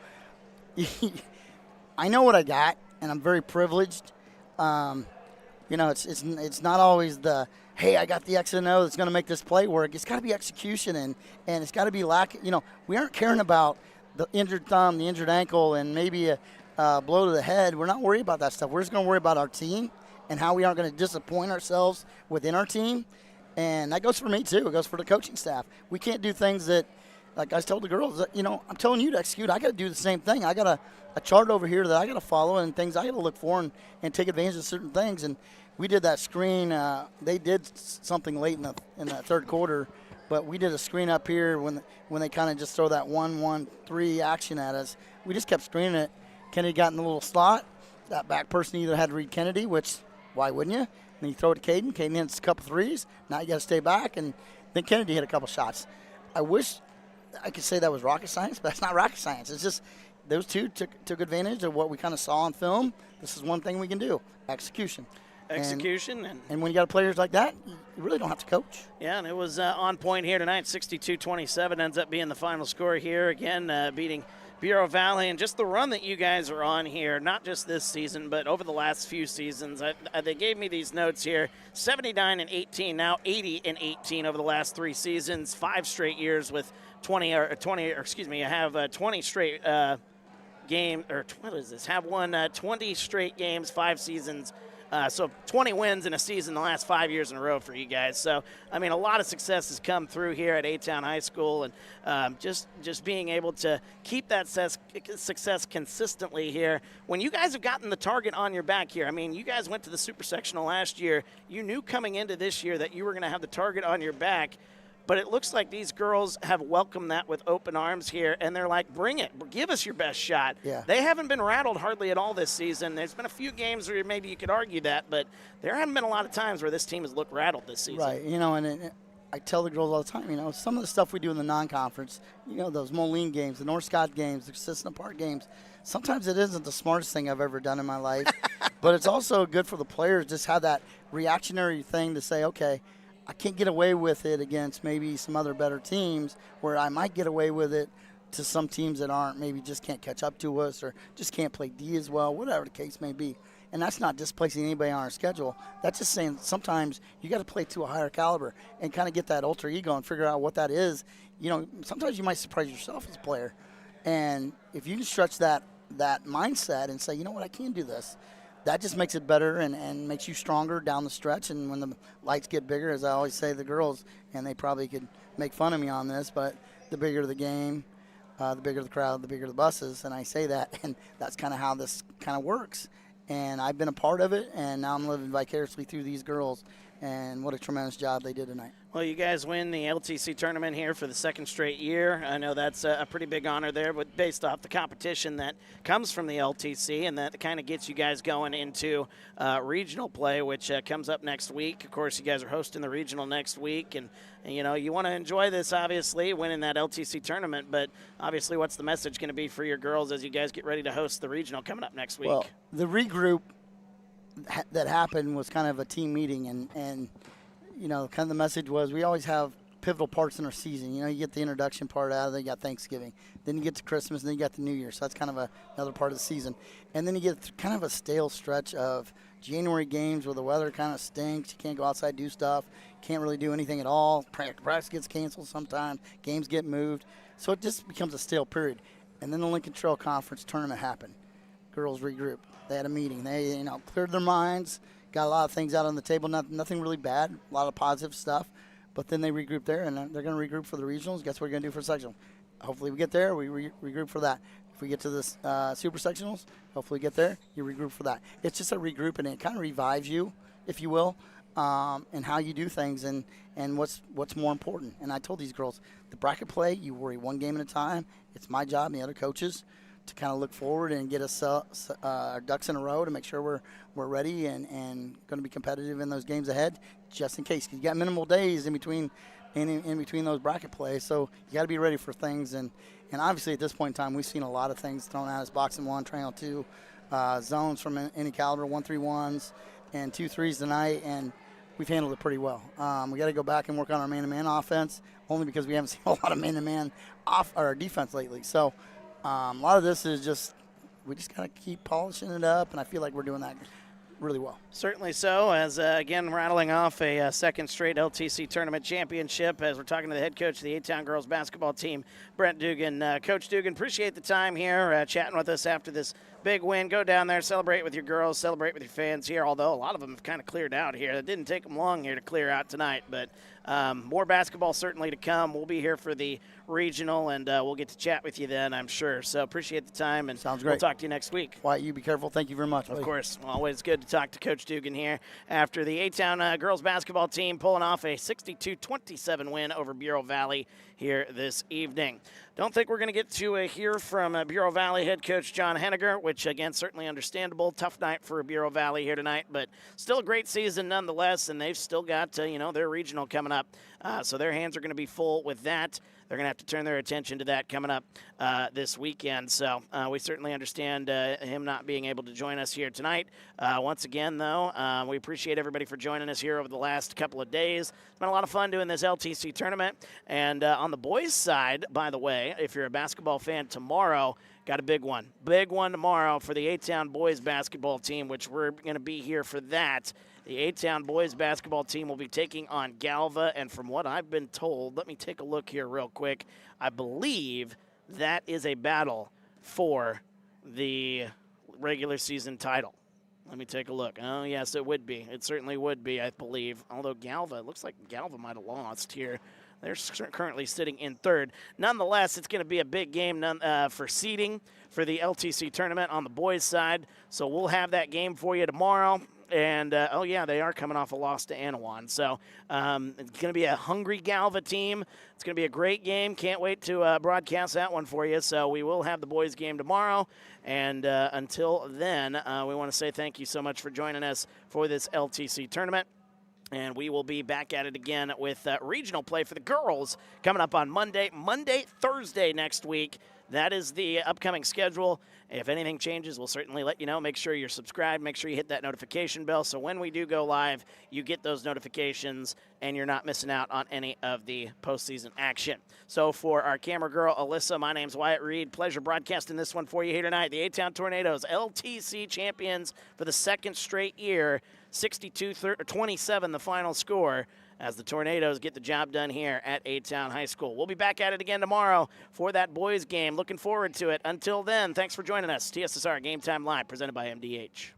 I know what I got, and I'm very privileged. It's not always the, hey, I got the X and O that's going to make this play work. It's got to be execution, and it's got to be we aren't caring about the injured thumb, the injured ankle, and maybe a blow to the head. We're not worried about that stuff. We're just going to worry about our team and how we aren't going to disappoint ourselves within our team. And that goes for me, too. It goes for the coaching staff. We can't do things that, like I told the girls, I'm telling you to execute. I got to do the same thing. I got a chart over here that I got to follow and things I got to look for and take advantage of certain things. And we did that screen. They did something late in that third quarter, but we did a screen up here when they kind of just throw that 1-1-3 action at us. We just kept screening it. Kennedy got in the little slot. That back person either had to read Kennedy, which why wouldn't you? And you throw it to Caden. Caden hits a couple threes. Now you got to stay back, and then Kennedy hit a couple shots. I wish I could say that was rocket science, but that's not rocket science. It's just those two took advantage of what we kind of saw on film. This is one thing we can do: execution. And when you got players like that, you really don't have to coach. Yeah, and it was on point here tonight. 62-27 ends up being the final score here. Again, beating Bureau Valley, and just the run that you guys are on here, not just this season, but over the last few seasons. They gave me these notes here: 79-18, now 80-18 over the last 3 seasons. 5 straight years with 20 straight game, or what is this? Have won 20 straight games, 5 seasons. So 20 wins in a season the last 5 years in a row for you guys. So, I mean, a lot of success has come through here at A-Town High School, and just being able to keep that success consistently here. When you guys have gotten the target on your back here, I mean, you guys went to the Super Sectional last year. You knew coming into this year that you were going to have the target on your back. But it looks like these girls have welcomed that with open arms here, and they're like, bring it. Give us your best shot. Yeah. They haven't been rattled hardly at all this season. There's been a few games where maybe you could argue that, but there haven't been a lot of times where this team has looked rattled this season. Right. And I tell the girls all the time, some of the stuff we do in the non-conference, those Moline games, the North Scott games, the Cissna Park games, sometimes it isn't the smartest thing I've ever done in my life. But it's also good for the players just have that reactionary thing to say, okay, I can't get away with it against maybe some other better teams, where I might get away with it to some teams that aren't, maybe just can't catch up to us or just can't play D as well, whatever the case may be. And that's not displacing anybody on our schedule. That's just saying sometimes you got to play to a higher caliber and kind of get that ultra ego and figure out what that is. Sometimes you might surprise yourself as a player. And if you can stretch that mindset and say, you know what, I can do this, that just makes it better and makes you stronger down the stretch. And when the lights get bigger, as I always say to the girls, and they probably could make fun of me on this, but the bigger the game, the bigger the crowd, the bigger the buses. And I say that, and that's kind of how this kind of works. And I've been a part of it, and now I'm living vicariously through these girls. and what a tremendous job they did tonight. Well, you guys win the LTC tournament here for the second straight year. I know that's a pretty big honor there, but based off the competition that comes from the LTC, and that kind of gets you guys going into regional play, which comes up next week. Of course, you guys are hosting the regional next week, and you know, you want to enjoy this, obviously, winning that LTC tournament, but obviously what's the message going to be for your girls as you guys get ready to host the regional coming up next week? Well, the regroup that happened was kind of a team meeting, and you know, kind of the message was we always have pivotal parts in our season. You know, you get the introduction part out of it, you got Thanksgiving, then you get to Christmas, and then you got the New Year. So that's kind of another part of the season. And then you get kind of a stale stretch of January games where the weather kind of stinks. You can't go outside, do stuff. Can't really do anything at all. Practice gets canceled sometimes. Games get moved. So it just becomes a stale period. And then the Lincoln Trail Conference tournament happened. Girls regrouped. They had a meeting. They, you know, cleared their minds, got a lot of things out on the table. Nothing really bad, a lot of positive stuff. But then they regrouped there, and they're going to regroup for the regionals. Guess what we're going to do for sectional? Hopefully we get there, we regroup for that. If we get to the super sectionals, hopefully we get there, you regroup for that. It's just a regroup, and it kind of revives you, if you will, and how you do things and what's more important. And I told these girls, the bracket play, you worry one game at a time. It's my job and the other coaches to kind of look forward and get us our ducks in a row to make sure we're ready and going to be competitive in those games ahead, just in case. 'Cause you got minimal days in between those bracket plays, so you got to be ready for things. And obviously at this point in time, we've seen a lot of things thrown at us: boxing 1, triangle 2, zones from any caliber, 1-3-1s, and 2-3s tonight, and we've handled it pretty well. We got to go back and work on our man-to-man offense, only because we haven't seen a lot of man-to-man off our defense lately. So a lot of this is just we just got to keep polishing it up, and I feel like we're doing that really well. Certainly so, as again rattling off a second straight LTC tournament championship, as we're talking to the head coach of the A-Town girls basketball team, Brent Dugan. Coach Dugan, appreciate the time here, chatting with us after this big win. Go down there, celebrate with your girls, celebrate with your fans here, although a lot of them have kind of cleared out here. It didn't take them long here to clear out tonight, but more basketball certainly to come. We'll be here for the regional, and we'll get to chat with you then, I'm sure. So appreciate the time, and sounds great. We'll talk to you next week. Wyatt, you be careful. Thank you very much. Of course. Always good to talk to Coach Dugan here after the A-Town girls basketball team pulling off a 62-27 win over Bureau Valley here this evening. Don't think we're going to get to hear from Bureau Valley head coach John Henniger, which, again, certainly understandable. Tough night for Bureau Valley here tonight, but still a great season nonetheless, and they've still got, their regional coming up. So their hands are going to be full with that. They're going to have to turn their attention to that coming up this weekend. So we certainly understand him not being able to join us here tonight. Once again, though, we appreciate everybody for joining us here over the last couple of days. It's been a lot of fun doing this LTC tournament. And on the boys' side, by the way, if you're a basketball fan, tomorrow, got a big one. Big one tomorrow for the A-Town boys basketball team, which we're going to be here for that. The A-Town boys basketball team will be taking on Galva, and from what I've been told, let me take a look here real quick. I believe that is a battle for the regular season title. Let me take a look. Oh, yes, it would be. It certainly would be, I believe. Although Galva, it looks like Galva might have lost here. They're currently sitting in third. Nonetheless, it's going to be a big game for seeding for the LTC tournament on the boys' side. So we'll have that game for you tomorrow. And, they are coming off a loss to Anawan. So it's going to be a hungry Galva team. It's going to be a great game. Can't wait to broadcast that one for you. So we will have the boys' game tomorrow. And until then, we want to say thank you so much for joining us for this LTC tournament. And we will be back at it again with regional play for the girls coming up on Monday, Thursday next week. That is the upcoming schedule. If anything changes, we'll certainly let you know. Make sure you're subscribed. Make sure you hit that notification bell so when we do go live, you get those notifications and you're not missing out on any of the postseason action. So for our camera girl, Alyssa, my name's Wyatt Reed. Pleasure broadcasting this one for you here tonight. The A-Town Tornadoes, LTC champions for the second straight year. 62-27 the final score as the Tornadoes get the job done here at A-Town High School. We'll be back at it again tomorrow for that boys game. Looking forward to it. Until then, thanks for joining us. TSSR Game Time Live presented by MDH.